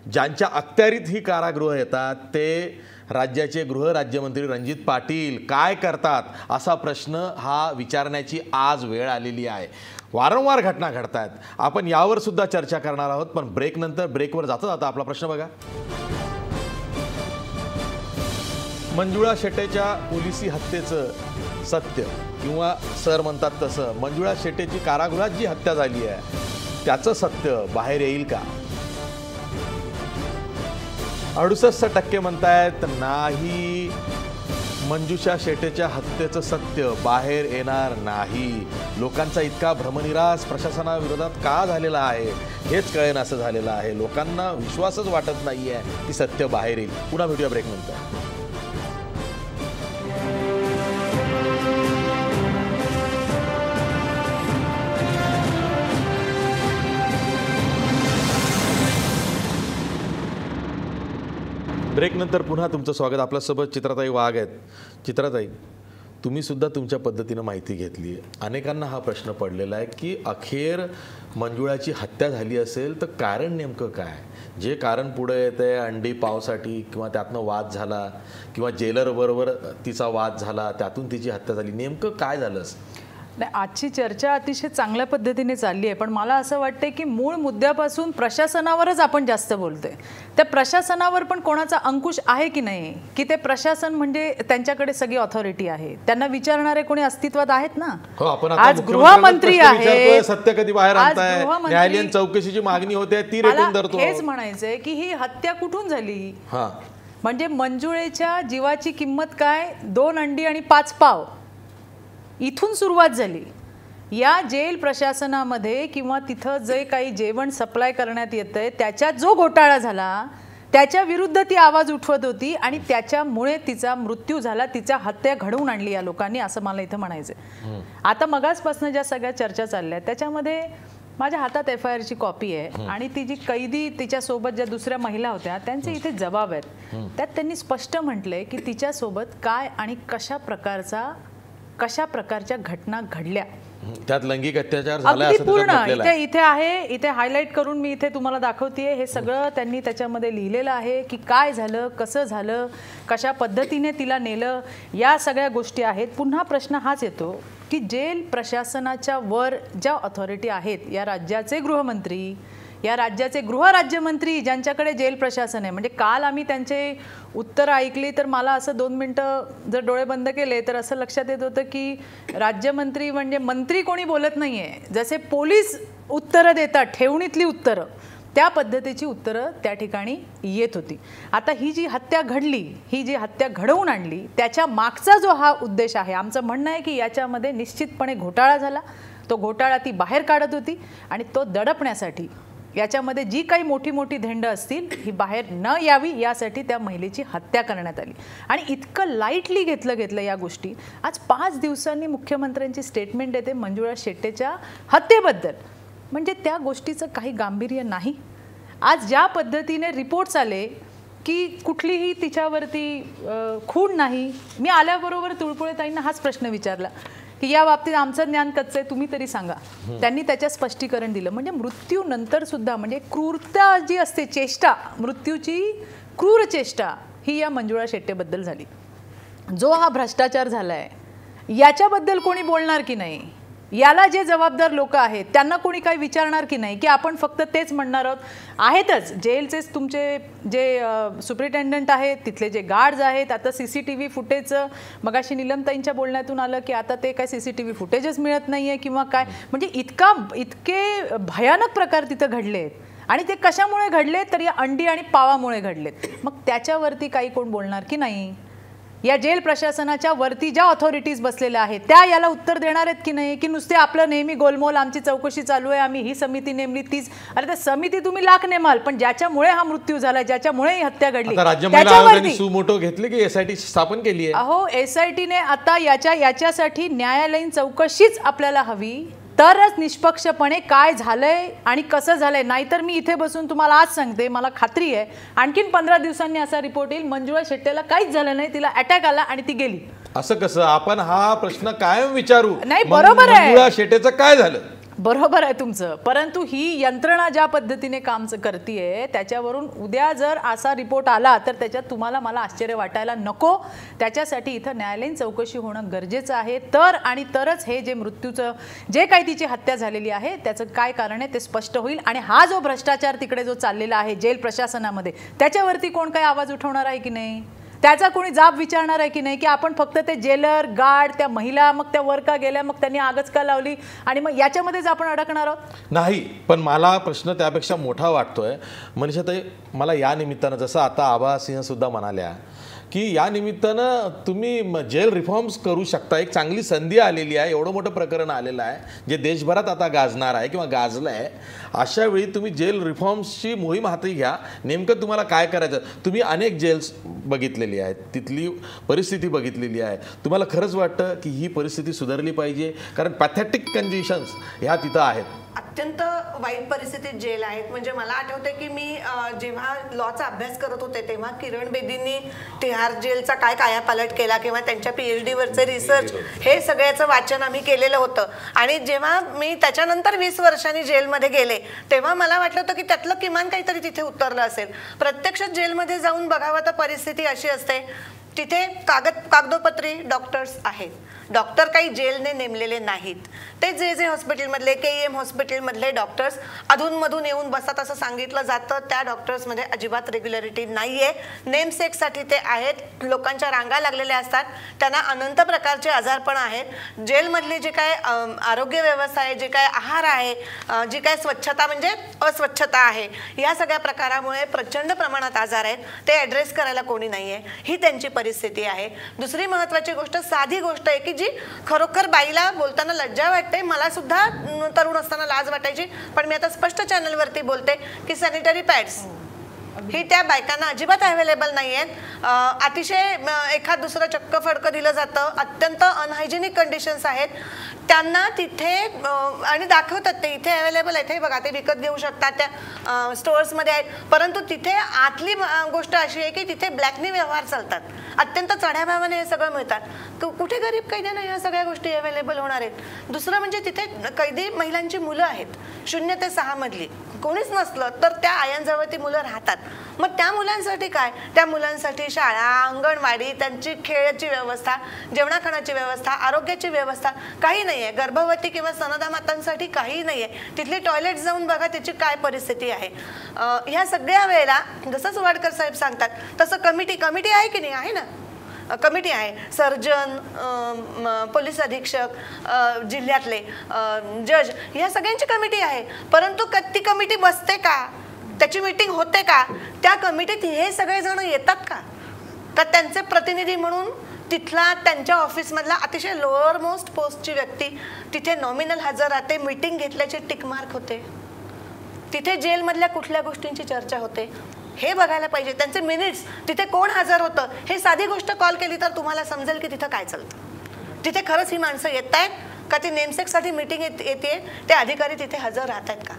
ज्यांच्या अखत्यारीत ही कारागृह येतात ते राज्याचे गृहराज्यमंत्री रणजित पाटील काय करतात असा प्रश्न हा विचारण्याची आज वेळ आलेली आहे. वारंवार घटना घडत आहेत. आपण यावर सुद्धा चर्चा करणार आहोत. पण ब्रेकनंतर, ब्रेकवर जाता आपला प्रश्न बघा. मंजुळा शेटेच्या पोलिसी हत्येचं सत्य, किंवा सर म्हणतात तसं मंजुळा शेटेची कारागृहात जी हत्या झाली आहे त्याचं सत्य बाहेर येईल का? 68% म्हणतायत नाही. मंजुषा शेटेच्या हत्येचं सत्य बाहेर येणार नाही. लोकांचा इतका भ्रमनिरास प्रशासनाविरोधात का झालेला आहे हेच कळेनासं झालेलं आहे. लोकांना विश्वासच वाटत नाहीये की सत्य बाहेर येईल. पुन्हा भेटूया ब्रेक नंतर. ब्रेक नंतर पुन्हा तुमचं स्वागत. आपल्यासोबत चित्राताई वाघ आहेत. चित्राताई, तुम्ही सुद्धा तुमच्या पद्धतीनं माहिती घेतली. अनेकांना हा प्रश्न पडलेला आहे की अखेर मंजुळाची हत्या झाली असेल तर कारण नेमकं काय? जे कारण पुढे येते अंडी पावसाठी किंवा त्यातनं वाद झाला किंवा जेलरबरोबर तिचा वाद झाला त्यातून तिची हत्या झाली, नेमकं काय झालं? नाही, आजची चर्चा अतिशय चांगल्या पद्धतीने चालली आहे, पण मला असं वाटतं की मूळ मुद्द्यापासून प्रशासनावरच आपण जास्त बोलतोय. त्या प्रशासनावर पण कोणाचा अंकुश आहे की नाही, की ते प्रशासन म्हणजे त्यांच्याकडे सगळी ऑथॉरिटी आहे, त्यांना विचारणारे कोणी अस्तित्वात आहेत ना. आज गृहमंत्री आहे, सत्य कधी बाहेर आणताय, न्यायालयीन चौकशीची मागणी होते ती रेटून धरतो. हेच म्हणायचंय की ही हत्या कुठून झाली. म्हणजे मंजुळेच्या जीवाची किंमत काय, 2 अंडी आणि 5 पाव इथून सुरुवात झाली. या जेल प्रशासनामध्ये किंवा तिथं जे काही जेवण सप्लाय करण्यात येतंय त्याच्यात जो घोटाळा झाला त्याच्या विरुद्ध ती आवाज उठवत होती आणि त्याच्यामुळे तिचा मृत्यू झाला, तिचा हत्या घडवून आणली या लोकांनी, असं मला इथं म्हणायचं. आता मगासपासून ज्या सगळ्या चर्चा चालल्या त्याच्यामध्ये माझ्या हातात FIR कॉपी आहे आणि ती जी कैदी तिच्यासोबत ज्या दुसऱ्या महिला होत्या त्यांचे इथे जबाब आहेत. त्यात त्यांनी स्पष्ट म्हटलंय की तिच्यासोबत काय आणि कशा प्रकारच्या घटना घडल्या, त्यात लैंगिक अत्याचार झाला अगदी पूर्ण इथे आहे. इथे हायलाइट करून मी इथे तुम्हाला दाखवतेय. हे सगळं त्यांनी त्याच्यामध्ये लिहिलेलं आहे की काय झालं, कसं झालं, कशा पद्धतीने तिला नेलं, या सगळ्या गोष्टी आहेत. पुन्हा प्रश्न हाच येतो की जेल प्रशासनाच्या वर ज्या ऑथॉरिटी आहेत, या राज्याचे गृहमंत्री, या राज्याचे गृहराज्यमंत्री ज्यांच्याकडे जेल प्रशासन आहे, म्हणजे काल आम्ही त्यांचे उत्तर ऐकली तर मला असं 2 मिनिटं जर डोळे बंद केले तर असं लक्षात येत होतं की राज्यमंत्री म्हणजे मंत्री कोणी बोलत नाहीये, जसे पोलीस उत्तरं देतात ठेवणीतली उत्तरं, त्या पद्धतीची उत्तरं त्या ठिकाणी येत होती. आता ही जी हत्या घडली, ही जी हत्या घडवून आणली, त्याच्या मागचा जो हा उद्देश आहे, आमचं म्हणणं आहे की याच्यामध्ये निश्चितपणे घोटाळा झाला. तो घोटाळा ती बाहेर काढत होती आणि तो दडपण्यासाठी याच्यामध्ये जी काही मोठी मोठी धेंड असतील ही बाहेर न यावी यासाठी त्या महिलेची हत्या करण्यात आली. आणि इतकं लाईटली घेतलं या गोष्टी. आज 5 दिवसांनी मुख्यमंत्र्यांची स्टेटमेंट येते मंजुळा शेट्टेच्या हत्येबद्दल, म्हणजे त्या गोष्टीचं काही गांभीर्य नाही. आज ज्या पद्धतीने रिपोर्ट्स आले की कुठलीही तिच्यावरती खून नाही. मी आल्याबरोबर तुळपुळेताईंना हाच प्रश्न विचारला की या बाबतीत आमचं ज्ञान कच्चं आहे, तुम्ही तरी सांगा. त्यांनी त्याच्यात स्पष्टीकरण दिलं. म्हणजे मृत्यू नंतर सुद्धा म्हणजे क्रूरता जी असते, चेष्टा, मृत्यूची क्रूर चेष्टा ही या मंजुळा शेट्टेबद्दल झाली. जो हा भ्रष्टाचार झालाय याच्याबद्दल कोणी बोलणार की नाही, याला जे जबाबदार लोक आहेत त्यांना कोणी काही विचारणार की नाही, की आपण फक्त तेच म्हणणार आहोत. आहेतच जेलचेच तुमचे जे सुप्रिटेंडंट आहेत, तिथले जे गार्ड्स आहेत. आता CCTV फुटेजचं मगाशी नीलमताईंच्या बोलण्यातून आलं की आता ते काय CCTV फुटेजच मिळत नाही आहे किंवा काय, म्हणजे इतके भयानक प्रकार तिथं घडले आहेत. आणि ते कशामुळे घडले तर या अंडी आणि पावामुळे घडलेत. मग त्याच्यावरती काही कोण बोलणार की नाही? या जेल प्रशासनाच्या वरती ज्या ऑथॉरिटीज बसलेल्या आहेत त्या याला उत्तर देणार आहेत की नाही, की नुसते आपलं नेहमी गोलमोल, आमची चौकशी चालू आहे, आम्ही ही समिती नेमली तीच. अरे त्या समिती तुम्ही लाख नेमाल, पण ज्याच्यामुळे हा मृत्यू झाला, ज्याच्यामुळे ही हत्या घडली त्याच्यावरती सुमोटो घेतली की SIT स्थापन केली आहे. अहो SITने आता याच्यासाठी न्यायालयीन चौकशीच आपल्याला हवी, तरच निष्पक्षपणे काय झालंय आणि कसं झालंय. नाहीतर मी इथे बसून तुम्हाला आज सांगते, मला खात्री आहे आणखीन 15 दिवसांनी असा रिपोर्ट येईल मंजुळा शेट्टेला काहीच झालं नाही, तिला अटॅक आला आणि ती गेली. असं कसं? आपण हा प्रश्न कायम विचारू. नाही, बरोबर आहे, मंजुळा शेट्टेचं काय झालं, बरोबर आहे तुमचं. परंतु ही यंत्रणा ज्या पद्धतीने काम करतीये त्याच्यावरून उद्या जर असा रिपोर्ट आला तर त्याच्यात तुम्हाला मला आश्चर्य वाटायला नको. त्याच्यासाठी इथं न्यायालयीन चौकशी होणं गरजेचं आहे. तरच हे जे मृत्यूचं जे काही तिची हत्या झालेली आहे त्याचं काय कारण आहे ते स्पष्ट होईल. आणि हा जो भ्रष्टाचार तिकडे जो चाललेला आहे जेल प्रशासनामध्ये त्याच्यावरती कोण काही आवाज उठवणार आहे की नाही, त्याचा कोणी जाब विचारणार आहे की नाही, की आपण फक्त ते जेलर गार्ड, त्या महिला मग त्या वर का गेल्या, मग त्यांनी आगच का लावली आणि मग याच्यामध्येच आपण अडकणार आहोत? नाही, पण मला प्रश्न त्यापेक्षा मोठा वाटतोय. मनीषाताई, मला या निमित्तानं जसं आता आभा सिंह सुद्धा म्हणाल्या की या निमित्तानं तुम्ही जेल रिफॉर्म्स करू शकता. एक चांगली संधी आलेली आहे, एवढं मोठं प्रकरण आलेलं आहे जे देशभरात आता गाजणार आहे किंवा गाजलं आहे. अशा वेळी तुम्ही जेल रिफॉर्म्सची मोहीम हाती घ्या. नेमकं तुम्हाला काय करायचं? तुम्ही अनेक जेल्स बघितलेली आहेत, तिथली परिस्थिती बघितलेली आहे. तुम्हाला खरंच वाटतं की ही परिस्थिती सुधारली पाहिजे? कारण पॅथेटिक कंडिशन्स ह्या तिथं आहेत. अत्यंत वाईट परिस्थितीत जेल आहेत. म्हणजे मला आठवते की मी जेव्हा लॉचा अभ्यास करत होते तेव्हा किरण बेदींनी तिहार जेलचा काय कायापालट केला किंवा त्यांच्या PhD वरचे रिसर्च हे सगळ्याचं वाचन आम्ही केलेलं होतं. आणि जेव्हा मी त्याच्यानंतर 20 वर्षांनी जेलमध्ये गेले तेव्हा मला वाटलं होतं की त्यातलं किमान काहीतरी तिथे उतरलं असेल. प्रत्यक्षात जेलमध्ये जाऊन बघावं तर परिस्थिती अशी असते, तिथे कागदोपत्री डॉक्टर्स आहेत. डॉक्टर काही जेलने नेमलेले नाहीत. ते जे हॉस्पिटलमधले KEM हॉस्पिटलमधले डॉक्टर्स अधूनमधून येऊन बसतात असं सांगितलं जातं. त्या डॉक्टर्समध्ये अजिबात रेग्युलरिटी नाही आहे. नेमसेकसाठी ते आहेत, लोकांच्या रांगा लागलेल्या असतात, त्यांना अनंत प्रकारचे आजारपण आहेत. जेलमधली जी काय आरोग्य व्यवस्था आहे, जे काय आहार आहे, जी काय स्वच्छता म्हणजे अस्वच्छता आहे, या सगळ्या प्रकारामुळे प्रचंड प्रमाणात आजार आहेत. ते ॲड्रेस करायला कोणी नाही आहे, ही त्यांची परिस्थिती आहे. दुसरी महत्त्वाची गोष्ट, साधी गोष्ट आहे की जी खरोखर बाईला बोलताना लज्जा वाटते. मला सुद्धा तरुण असताना लाज वाटायची, पण मी आता स्पष्ट चॅनलवरती बोलते की सॅनिटरी पॅड्स ही त्या बायकांना अजिबात अवेलेबल नाही आहेत. अतिशय एखाद दुसरं चक्क फडकं दिलं जातं. अत्यंत अनहायजेनिक कंडिशन्स आहेत त्यांना तिथे आणि दाखवतात ते इथे अवेलेबल आहेत, हे बघा ते विकत घेऊ शकतात, त्या स्टोअर्समध्ये आहेत. परंतु तिथे आतली गोष्ट अशी आहे की तिथे ब्लॅकनी व्यवहार चालतात. अत्यंत चढ्या भावाने हे सगळं मिळतात. कुठे गरीब कैद्यांना ह्या सगळ्या गोष्टी अवेलेबल होणार आहेत? दुसरं म्हणजे तिथे कैदी महिलांची मुलं आहेत 0 ते 6 मधली, कोणीच नसलं तर त्या आयांजवळ ती मुलं राहतात. मग त्या मुलांसाठी काय? त्या मुलांसाठी शाळा, अंगणवाडी, त्यांची खेळाची व्यवस्था, जेवणाखाण्याची व्यवस्था, आरोग्याची व्यवस्था काही नाही आहे. गर्भवती किंवा स्तनदा मातांसाठी काही नाही आहे. तिथले टॉयलेट जाऊन बघा त्याची काय परिस्थिती आहे. ह्या सगळ्या वेळेला जसं सुवाडकर साहेब सांगतात तसं कमिटी आहे की नाही? आहे ना, कमिटी आहे. सर्जन, पोलीस अधीक्षक, जिल्ह्यातले जज, ह्या सगळ्यांची कमिटी आहे. परंतु ती कमिटी बसते का? त्याची मीटिंग होते का? त्या कमिटीत हे सगळेजण येतात का? का त्यांचे प्रतिनिधी म्हणून तिथला त्यांच्या ऑफिसमधला अतिशय लोअर मोस्ट पोस्टची व्यक्ती तिथे नॉमिनल हजर राहते, मीटिंग घेतल्याचे टिक मार्क होते, तिथे जेलमधल्या कुठल्या गोष्टींची चर्चा होते हे बघायला पाहिजे. त्यांचे मिनिट्स, तिथे कोण हजर होतं, हे साधी गोष्ट कॉल केली तर तुम्हाला समजेल की तिथं काय चालतं. तिथे खरंच ही माणसं येत आहेत का? ती नेमसेकसाठी मीटिंग येते, ते अधिकारी तिथे हजर राहत आहेत का?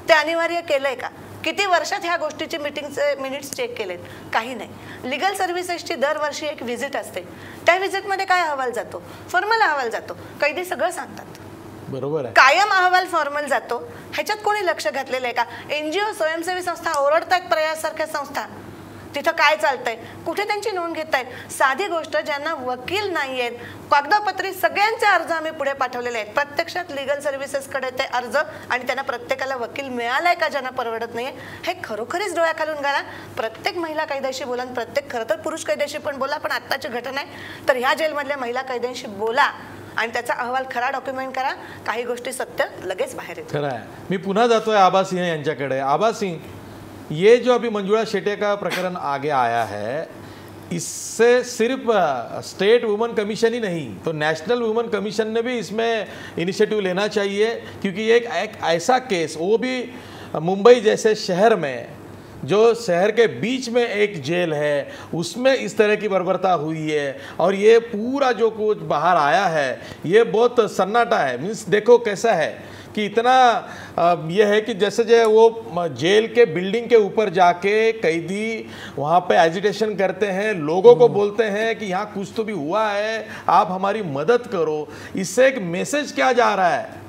ते अनिवार्य केलंय का? किती वर्षात ह्या गोष्टीचे मीटिंगचे मिनिट्स चेक केलेत? काही नाही. लिगल सर्व्हिसेसची दरवर्षी एक व्हिजिट असते. त्या व्हिजिटमध्ये काय अहवाल जातो? फॉर्मल अहवाल जातो. कैदी सगळं सांगतात. बरोबर आहे. कायम अहवाल फॉर्मल जातो. ह्याच्यात कोणी लक्ष घातलेलं आहे का? NGO, स्वयंसेवी संस्था ओरडतात, प्रयासारख्या संस्था, तिथं काय चालतंय, कुठे त्यांची नोंद घेत आहेत? साधी गोष्ट, ज्यांना वकील नाही आहेत, कागदोपत्री सगळ्यांचे अर्ज आम्ही पुढे पाठवलेले आहेत. प्रत्यक्षात लिगल सर्व्हिसेसकडे ते अर्ज आणि त्यांना प्रत्येकाला वकील मिळालाय का ज्यांना परवडत नाहीये? हे खरोखरीच डोळ्याखालून घाला. प्रत्येक महिला कैद्याशी बोला, प्रत्येक खरं तर पुरुष कैद्याशी पण बोला, पण आत्ताची घटना आहे तर ह्या जेलमधल्या महिला कैद्यांशी बोला आणि त्याचा अहवाल खरा डॉक्युमेंट करा. काही गोष्टी सत्य लगेच बाहेर येतात. खरं आहे. मी पुन्हा जातोय आबा सिंह यांच्याकडे. आबा सिंह, ये जो अभी मंजुळा शेटे का प्रकरण आगे आया है, इससे सिर्फ स्टेट वुमेन कमीशन ही नहीं तो नेशनल वुमेन कमीशन ने भी इसमें इनिशिएटिव लेना चाहिए, क्योंकि एक ऐसा केस, वो भी मुंबई जैसे शहर में, जो शहर के बीच में एक जेल है, उसमें इस तरह की बर्बरता हुई है और ये पूरा जो कुछ बाहर आया है ये बहुत सन्नाटा है. मीन्स देखो कैसा है कि इतना ये है कि जैसे जो वो जेल के बिल्डिंग के ऊपर जाके कैदी वहाँ पे एजिटेशन करते हैं, लोगों को बोलते हैं कि यहाँ कुछ तो भी हुआ है, आप हमारी मदद करो. इससे एक मैसेज क्या जा रहा है?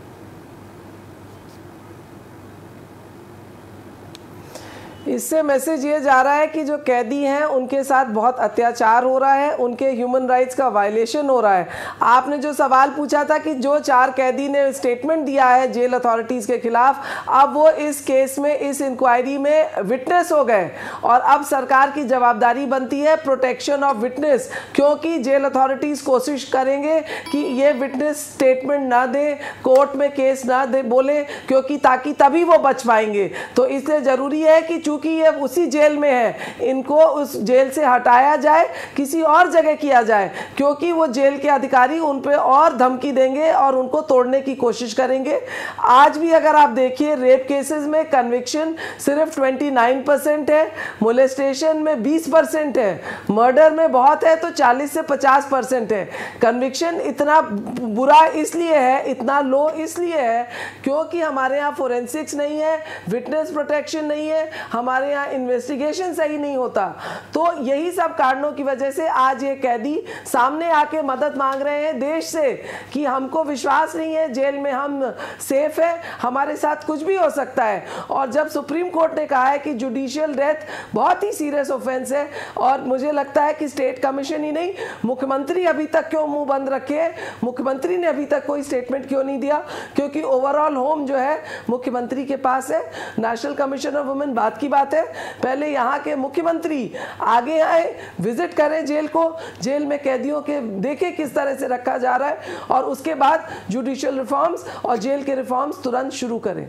इससे मैसेज ये जा रहा है कि जो कैदी हैं उनके साथ बहुत अत्याचार हो रहा है, उनके ह्यूमन राइट्स का वायलेशन हो रहा है. आपने जो सवाल पूछा था कि जो 4 कैदी ने स्टेटमेंट दिया है जेल अथॉरिटीज़ के खिलाफ, अब वो इस केस में, इस इंक्वायरी में विटनेस हो गए और अब सरकार की जवाबदारी बनती है प्रोटेक्शन ऑफ विटनेस, क्योंकि जेल अथॉरिटीज़ कोशिश करेंगे कि ये विटनेस स्टेटमेंट ना दे, कोर्ट में केस ना दे बोले, क्योंकि ताकि तभी वो बच पाएंगे. तो इसलिए ज़रूरी है कि चूंकि ये उसी जेल में है, इनको उस जेल से हटाया जाए, किसी और जगह किया जाए, क्योंकि वो जेल के अधिकारी उन पे और धमकी देंगे और उनको तोड़ने की कोशिश करेंगे। आज भी अगर आप देखिए रेप केसेस में कन्विक्शन सिर्फ 29% है, मोलेस्टेशन में 20% है, मर्डर में बहुत है तो 40 से 50% है। कन्विक्शन इतना बुरा इसलिए है, इतना लो इसलिए है क्योंकि हमारे यहाँ फोरेंसिक्स नहीं है, विटनेस प्रोटेक्शन नहीं है, हमारे यहाँ इन्वेस्टिगेशन सही नहीं होता। तो यही सब कारणों की वजह से आज ये कैदी सामने आके मदद मांग रहे हैं देश से कि हमको विश्वास नहीं है जेल में हम सेफ है, हमारे साथ कुछ भी हो सकता है। और जब सुप्रीम कोर्ट ने कहा है कि जुडिशियल डेथ बहुत ही सीरियस ऑफेंस है, और मुझे लगता है कि स्टेट कमीशन ही नहीं, मुख्यमंत्री अभी तक क्यों मुंह बंद रखे है, मुख्यमंत्री ने अभी तक कोई स्टेटमेंट क्यों नहीं दिया, क्योंकि ओवरऑल होम जो है मुख्यमंत्री के पास है। नेशनल कमीशन ऑफ वुमेन बात की बात है, पहले यहाँ के मुख्यमंत्री आगे आए, विजिट करें जेल को, जेल में कैदियों के देखें किस तरह से रखा जा रहा है, और उसके बाद जुडिशियल रिफॉर्म्स और जेल के रिफॉर्म्स तुरंत शुरू करें।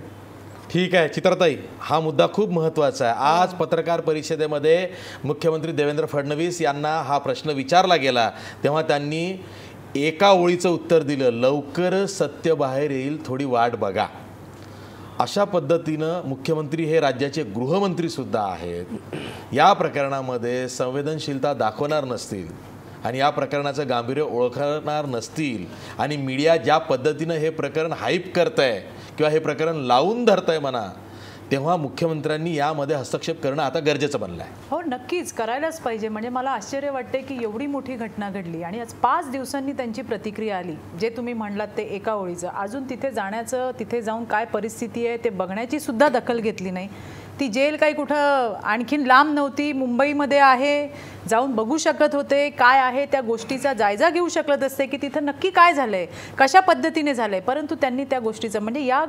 ठीक आहे चित्रताई, हा मुद्दा खूप महत्त्वाचा आहे। आज पत्रकार परिषदेमध्ये मुख्यमंत्री देवेंद्र फडणवीस यांना हा प्रश्न विचारला गेला तेव्हा त्यांनी एका ओळीचं उत्तर दिलं, लवकर सत्य बाहेर येईल, थोडी वाट बघा। अशा पद्धतीनं मुख्यमंत्री हे राज्याचे गृहमंत्री सुद्धा आहेत, या प्रकरणामध्ये संवेदनशीलता दाखवणार नसतील आणि या प्रकरणाचं गांभीर्य ओळखणार नसतील आणि मीडिया ज्या पद्धतीनं हे प्रकरण हाईप करतंय किंवा हे प्रकरण लावून धरतंय म्हणा, तेव्हा मुख्यमंत्र्यांनी यामध्ये हस्तक्षेप करणं आता गरजेचं बनलं आहे। हो नक्कीच करायलाच पाहिजे। म्हणजे मला आश्चर्य वाटते की एवढी मोठी घटना घडली आणि आज 5 दिवसांनी त्यांची प्रतिक्रिया आली, जे तुम्ही म्हणलात ते एका ओळीचं, अजून तिथे जाण्याचं, तिथे जाऊन काय परिस्थिती आहे ते बघण्याची सुद्धा दखल घेतली नाही। ती जेल काही कुठं आणखीन लांब नव्हती, मुंबईमध्ये आहे, जाऊन बघू शकत होते काय आहे, त्या गोष्टीचा जायजा घेऊ शकत असते की तिथं नक्की काय झालंय, कशा पद्धतीने झालंय, परंतु त्यांनी त्या गोष्टीचं म्हणजे या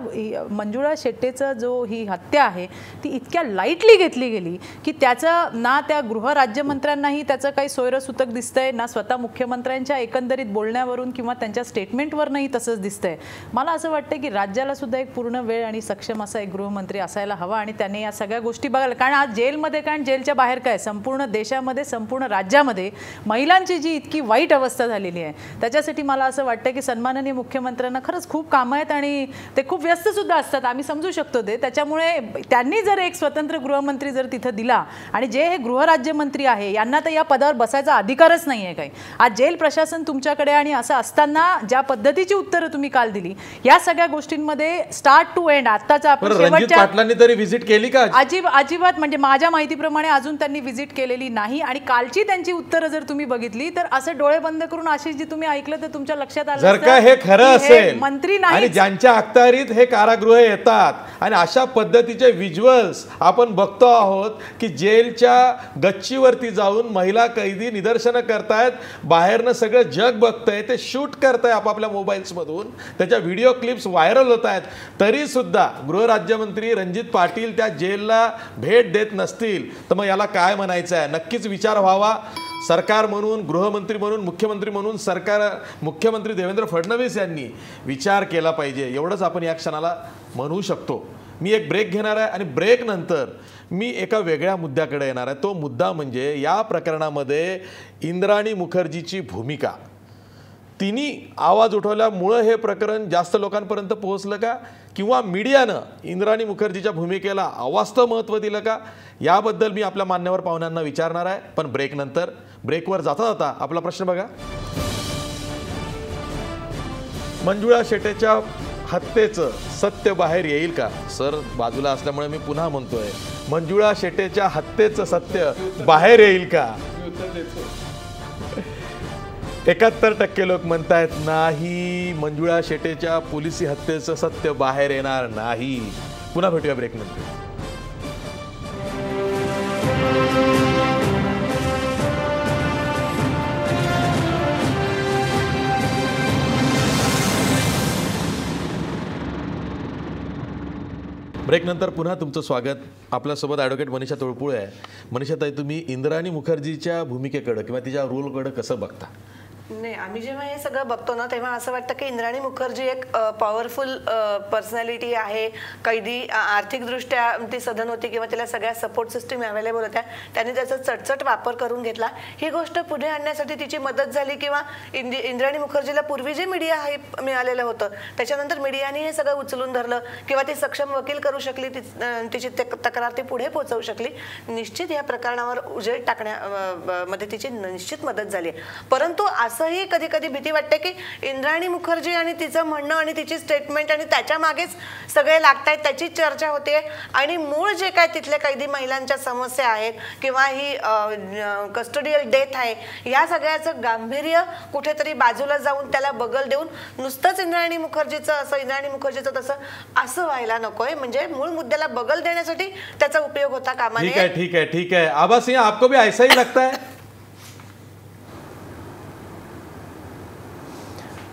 मंजुळा शेट्टेचं जो ही हत्या आहे ती इतक्या लाईटली घेतली गेली की त्याचं ना त्या गृहराज्यमंत्र्यांनाही त्याचं काही सोयरसूतक दिसतंय, ना स्वतः मुख्यमंत्र्यांच्या एकंदरीत बोलण्यावरून किंवा त्यांच्या स्टेटमेंटवरनंही तसंच दिसतंय। मला असं वाटतं की राज्याला सुद्धा एक पूर्ण वेळ आणि सक्षम असा एक गृहमंत्री असायला हवा आणि त्याने या सगळ्या गोष्टी बघायला, कारण आज जेलमध्ये काय जेलच्या बाहेर काय संपूर्ण देशामध्ये संपूर्ण राज्यामध्ये महिलांची जी इतकी वाईट अवस्था झालेली आहे, त्याच्यासाठी मला असं वाटतं की सन्माननीय मुख्यमंत्र्यांना खरंच खूप कामं आहेत आणि ते खूप व्यस्त सुद्धा असतात, आम्ही समजू शकतो ते। त्याच्यामुळे त्यांनी जर एक स्वतंत्र गृहमंत्री जर तिथं दिला, आणि जे हे गृहराज्यमंत्री आहे यांना तर या पदावर बसायचा अधिकारच नाही आहे काही। आज जेल प्रशासन तुमच्याकडे आणि असं असताना ज्या पद्धतीची उत्तरं तुम्ही काल दिली, या सगळ्या गोष्टींमध्ये स्टार्ट टू एंड आत्ताचा आपण शेवटच्या पाटलांनी तरी व्हिजिट केली का? अजिबात म्हणजे माझ्या माहितीप्रमाणे अजून त्यांनी व्हिजिट केलेली नाही। आणि कालची त्यांची उत्तरं जर तुम्ही बघितली तर असं डोळे बंद करून आशिष जी तुम्ही ऐकलं तर तुमच्या लक्षात आलं जर का हे खरं असेल मंत्री नाही आणि ज्यांच्या अखत्यारीत हे कारागृह येतात आणि अशा पद्धतीचे व्हिज्युअल्स आपण बघतो आहोत की जेलच्या गच्चीवरती जाऊन महिला कैदी निदर्शनं करतायत, बाहेरनं सगळं जग बघतंय, ते शूट करताय आपापल्या मोबाईल्समधून, त्याच्या व्हिडिओ क्लिप्स व्हायरल होत आहेत, तरी सुद्धा गृहराज्यमंत्री रणजित पाटील त्या जेलला भेट देत नसतील तर मग याला काय म्हणायचं आहे? नक्कीच विचार व्हावा सरकार म्हणून, गृहमंत्री म्हणून, मुख्यमंत्री म्हणून मुख्यमंत्री देवेंद्र फडणवीस यांनी विचार केला पाहिजे, एवढंच आपण या क्षणाला म्हणू शकतो। मी एक ब्रेक घेणार आहे आणि ब्रेक नंतर मी एका वेगळ्या मुद्द्याकडे येणार आहे। तो मुद्दा म्हणजे या प्रकरणामध्ये इंद्राणी मुखर्जीची भूमिका, तिने आवाज उठवल्यामुळे हे प्रकरण जास्त लोकांपर्यंत पोहोचलं का, किंवा मीडियानं इंद्राणी मुखर्जीच्या भूमिकेला अवास्तव महत्त्व दिलं का, याबद्दल मी आपल्या मान्यवर पाहुण्यांना विचारणार आहे। पण ब्रेक नंतर, ब्रेकवर जाता जाता आपला प्रश्न बघा, मंजुळा शेट्टेच्या हत्येचं सत्य बाहेर येईल का? सर बाजूला असल्यामुळे मी पुन्हा म्हणतोय, मंजुळा शेट्टेच्या हत्येचं सत्य बाहेर येईल का? 71% लोक म्हणतायत नाही, मंजुळा शेट्टेच्या पोलिसी हत्येचं सत्य बाहेर येणार नाही। पुन्हा भेटूया ब्रेक नंतर। ब्रेक नंतर पुन्हा तुमचं स्वागत। आपल्यासोबत ॲडव्होकेट मनीषा तोळपुळे आहे। मनीषाताई, तुम्ही इंद्राणी मुखर्जीच्या भूमिकेकडे किंवा तिच्या रोलकडे कसं बघता? नाही, आम्ही जेव्हा हे सगळं बघतो ना तेव्हा असं वाटतं की इंद्राणी मुखर्जी एक पॉवरफुल पर्सनॅलिटी आहे. कैदी आर्थिकदृष्ट्या ती सधन होती किंवा तिला सगळ्या सपोर्ट सिस्टीम अवेलेबल होत्या, त्यांनी त्याचा चटचट वापर करून घेतला. ही गोष्ट पुढे आणण्यासाठी तिची मदत झाली किंवा इंद्राणी मुखर्जीला पूर्वी जे मीडिया हाईप मिळालेलं होतं त्याच्यानंतर मीडियाने हे सगळं उचलून धरलं किंवा ती सक्षम वकील करू शकली, तिची तक्रार ती पुढे पोहोचवू शकली. निश्चित या प्रकरणावर उजेड टाकण्यामध्ये तिची निश्चित मदत झाली. परंतु असंही कधी कधी भीती वाटते की इंद्राणी मुखर्जी आणि तिचं म्हणणं आणि तिची स्टेटमेंट आणि त्याच्या मागेच सगळे लागतायत, त्याची चर्चा होते आणि मूळ जे काय तिथले कैदी महिलांच्या समस्या आहेत किंवा ही कस्टोडियल डेथ आहे या सगळ्याचं गांभीर्य कुठेतरी बाजूला जाऊन त्याला बगल देऊन नुसतंच इंद्राणी मुखर्जीचं तसं असं व्हायला नकोय. म्हणजे मूळ मुद्द्याला बगल देण्यासाठी त्याचा उपयोग होता कामा नये. ठीक है आभा सिंह, आपको भी ऐसा ही लगता है?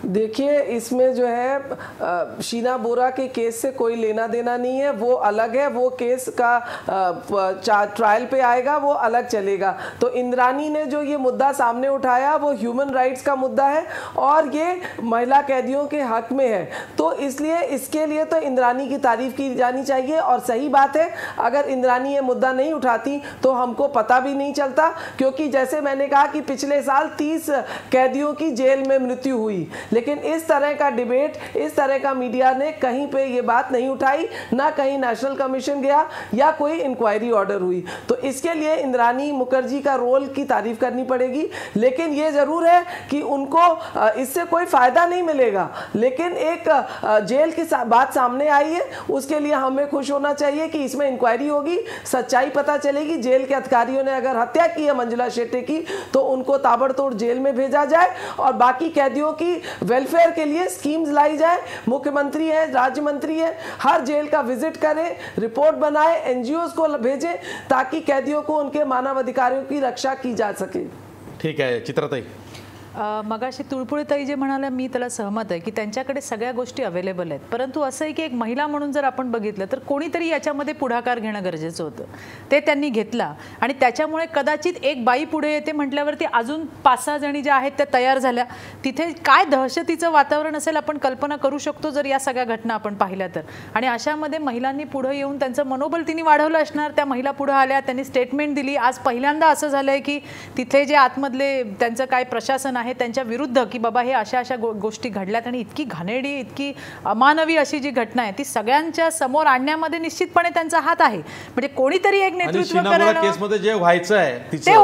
देखिए, इसमें जो है शीना बोरा के केस से कोई लेना देना नहीं है, वो अलग है. वो केस का ट्रायल पे आएगा, वो अलग चलेगा. तो इंद्राणी ने जो ये मुद्दा सामने उठाया वो ह्यूमन राइट्स का मुद्दा है और ये महिला कैदियों के हक में है. तो इसलिए इसके लिए तो इंद्राणी की तारीफ की जानी चाहिए. और सही बात है, अगर इंद्राणी ये मुद्दा नहीं उठाती तो हमको पता भी नहीं चलता, क्योंकि जैसे मैंने कहा कि पिछले साल 30 कैदियों की जेल में मृत्यु हुई, लेकिन इस तरह का डिबेट, इस तरह का मीडिया ने कहीं पे ये बात नहीं उठाई, ना कहीं नेशनल कमीशन गया या कोई इंक्वायरी ऑर्डर हुई. तो इसके लिए इंद्राणी मुखर्जी का रोल की तारीफ करनी पड़ेगी. लेकिन ये जरूर है कि उनको इससे कोई फायदा नहीं मिलेगा, लेकिन एक जेल की बात सामने आई है, उसके लिए हमें खुश होना चाहिए कि इसमें इंक्वायरी होगी, सच्चाई पता चलेगी. जेल के अधिकारियों ने अगर हत्या की है मंजुला शेट्टी की तो उनको ताबड़तोड़ जेल में भेजा जाए और बाकी कैदियों की वेलफेयर के लिए स्कीम्स लाई जाए. मुख्यमंत्री है, राज्य मंत्री है, हर जेल का विजिट करें, रिपोर्ट बनाए, एनजीओ को भेजें ताकि कैदियों को उनके मानव अधिकारों की रक्षा की जा सके. ठीक आहे चित्राताई. मगाशी तुळपुळेताई जे म्हणाल्या मी त्याला सहमत आहे की त्यांच्याकडे सगळ्या गोष्टी अवेलेबल आहेत, परंतु असं आहे की एक महिला म्हणून जर आपण बघितलं तर कोणीतरी याच्यामध्ये पुढाकार घेणं गरजेचं होतं. ते त्यांनी घेतला आणि त्याच्यामुळे कदाचित एक बाई पुढे येते म्हटल्यावरती अजून 5-6 जणी ज्या आहेत त्या तयार झाल्या. तिथे काय दहशतीचं वातावरण असेल आपण कल्पना करू शकतो जर या सगळ्या घटना आपण पाहिल्या तर. आणि अशामध्ये महिलांनी पुढे येऊन त्यांचं मनोबल तिने वाढवलं असणार. त्या महिला पुढे आल्या, त्यांनी स्टेटमेंट दिली. आज पहिल्यांदा असं झालंय की तिथे जे आतमधले त्यांचं काय प्रशासन आहे त्यांच्या विरुद्ध की बाबा हे अशा गोष्टी घडल्यात आणि इतकी घाणेरडी, इतकी अमानवी अशी जी घटना आहे ती सगळ्यांच्या समोर आणण्यामध्ये निश्चितपणे त्यांचा हात आहे. म्हणजे कोणीतरी एक नेतृत्व करायला केसमध्ये जे व्हायचं आहे ते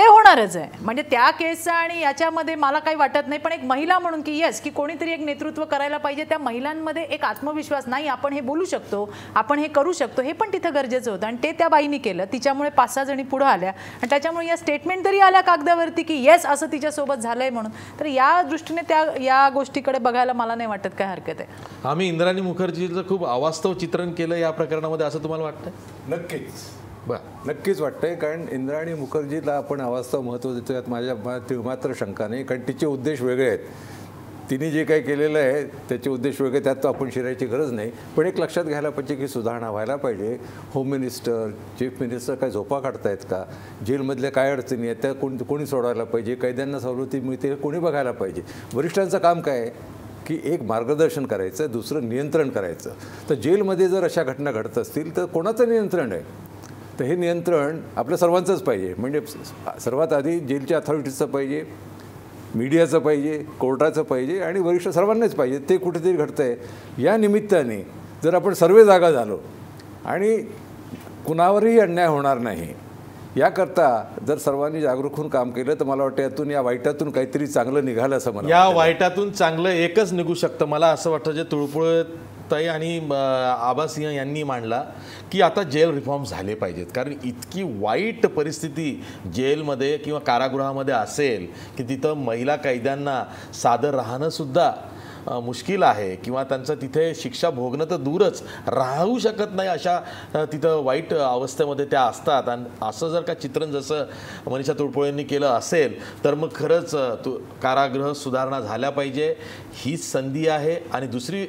होणारच आहे. म्हणजे त्या केसचं आणि याच्यामध्ये मला काही वाटत नाही, पण एक महिला म्हणून की येस की कोणीतरी एक नेतृत्व करायला पाहिजे. त्या महिलांमध्ये एक आत्मविश्वास, नाही आपण हे बोलू शकतो, आपण हे करू शकतो, हे पण तिथं गरजेचं होतं आणि ते त्या बाईने केलं. तिच्यामुळे 5-6 जणी पुढे आल्या आणि त्याच्यामुळे या स्टेटमेंट तरी आल्या कागदावरती की येस असं तिच्यासोबत झालंय म्हणून. तर या दृष्टीने या गोष्टीकडे बघायला मला नाही वाटत काय हरकत आहे. आम्ही इंद्राणी मुखर्जीचं खूप अवास्तव चित्रण केलं या प्रकरणामध्ये असं तुम्हाला वाटतंय? नक्कीच वाटतंय, कारण इंद्राणी मुखर्जीला आपण अवास्तव महत्त्व देतो यात माझ्या मात्र शंका नाही, कारण तिचे उद्देश वेगळे आहेत. तिने जे काही केलेलं आहे त्याचे उद्देश वेगळे, त्यात तो आपण शिरायची गरज नाही. पण एक लक्षात घ्यायला पाहिजे की सुधारणा व्हायला पाहिजे. होम मिनिस्टर, चीफ मिनिस्टर काय झोपा काढतायत का? जेलमधल्या काय अडचणी आहेत त्या कोणी सोडवायला पाहिजे? कैद्यांना सवलती मिळते हे कोणी बघायला पाहिजे? वरिष्ठांचं काम काय आहे की एक मार्गदर्शन करायचं, दुसरं नियंत्रण करायचं. तर जेलमध्ये जर अशा घटना घडत असतील तर कोणाचं नियंत्रण आहे? तर हे नियंत्रण आपल्या सर्वांचंच पाहिजे. म्हणजे सर्वात आधी जेलच्या अथॉरिटीजचं पाहिजे, मीडियाचं पाहिजे, कोर्टाचं पाहिजे आणि वरिष्ठ सर्वांनाच पाहिजे. ते कुठेतरी घडतं आहे. या निमित्ताने जर आपण सर्व जागा झालो आणि कुणावरही अन्याय होणार नाही याकरता जर सर्वांनी जागरूक होऊन काम केलं तर मला वाटतं यातून, या वाईटातून काहीतरी चांगलं निघालं असं मला. या वाईटातून चांगलं एकच निघू शकतं. मला असं वाटतं जे तुळपुळेताई आणि आभा सिंह यांनी मांडला की आता जेल रिफॉर्म झाले पाहिजेत, कारण इतकी वाईट परिस्थिती जेलमध्ये किंवा कारागृहामध्ये असेल की तिथं महिला कैद्यांना सादर राहणंसुद्धा मुश्किल आहे किंवा त्यांचं तिथे शिक्षा भोगणं तर दूरच, राहू शकत नाही अशा तिथं वाईट अवस्थेमध्ये त्या असतात. आणि असं जर का चित्रण जसं मनीषा तुळपुळेंनी केलं असेल तर मग खरंच कारागृह सुधारणा झाल्या पाहिजे. हीच संधी आहे. आणि दुसरी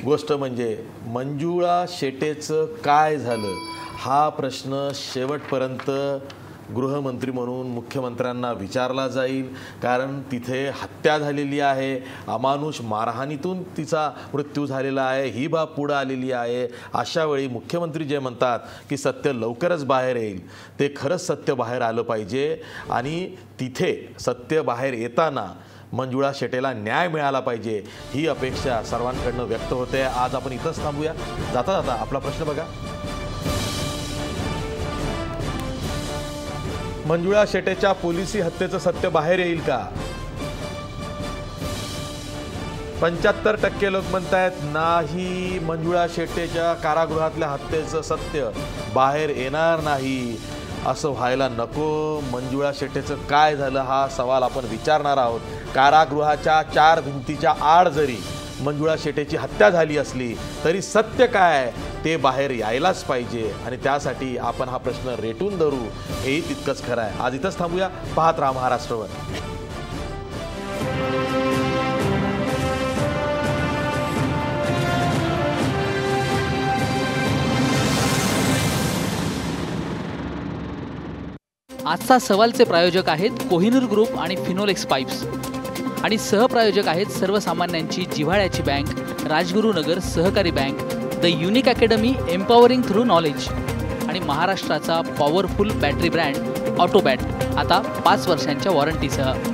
गोष्ट म्हणजे मंजुळा शेटेचं काय झालं हा प्रश्न शेवटपर्यंत गृहमंत्री म्हणून मुख्यमंत्र्यांना विचारला जाईल, कारण तिथे हत्या झालेली आहे, अमानुष मारहाणीतून तिचा मृत्यू झालेला आहे, ही बाब पुढे आलेली आहे। अशा वेळी मुख्यमंत्री जे म्हणतात की सत्य लवकरच बाहेर येईल, ते खरंच सत्य बाहेर आलं पाहिजे आणि तिथे सत्य बाहेर येताना मंजुळा शेटेला न्याय मिळाला पाहिजे, ही अपेक्षा सर्वांकडून व्यक्त होते। आज आपण इथंच थांबूया। जाता जाता आपला प्रश्न बघा, मंजुळा शेटेच्या पोलिसी हत्येचं सत्य बाहेर येईल का? 75% लोक म्हणतायत नाही, मंजुळा शेटेच्या कारागृहातल्या हत्येचं सत्य बाहेर येणार नाही। असं व्हायला नको। मंजुळा शेटेचं काय झालं हा सवाल आपण विचारणार आहोत। कारागृहाच्या 4 भिंतीच्या आड जरी मंजुळा शेटेची हत्या झाली असली तरी सत्य काय ते बाहेर यायलाच पाहिजे आणि त्यासाठी आपण हा प्रश्न रेटून धरू, हेही तितकंच खरं आहे। आज इथंच थांबूया। पाहत राहा महाराष्ट्रवर। आजचा सवालचे प्रायोजक आहेत कोहिनूर ग्रुप आणि फिनोलेक्स पाईप्स आणि सहप्रायोजक आहेत सर्वसामान्यांची जिव्हाळ्याची बँक राजगुरुनगर सहकारी bank, the unique academy empowering through knowledge आणि महाराष्ट्राचा पॉवरफुल बॅटरी ब्रँड ऑटोबॅट, आता 5 वर्षांच्या वॉरंटीसह।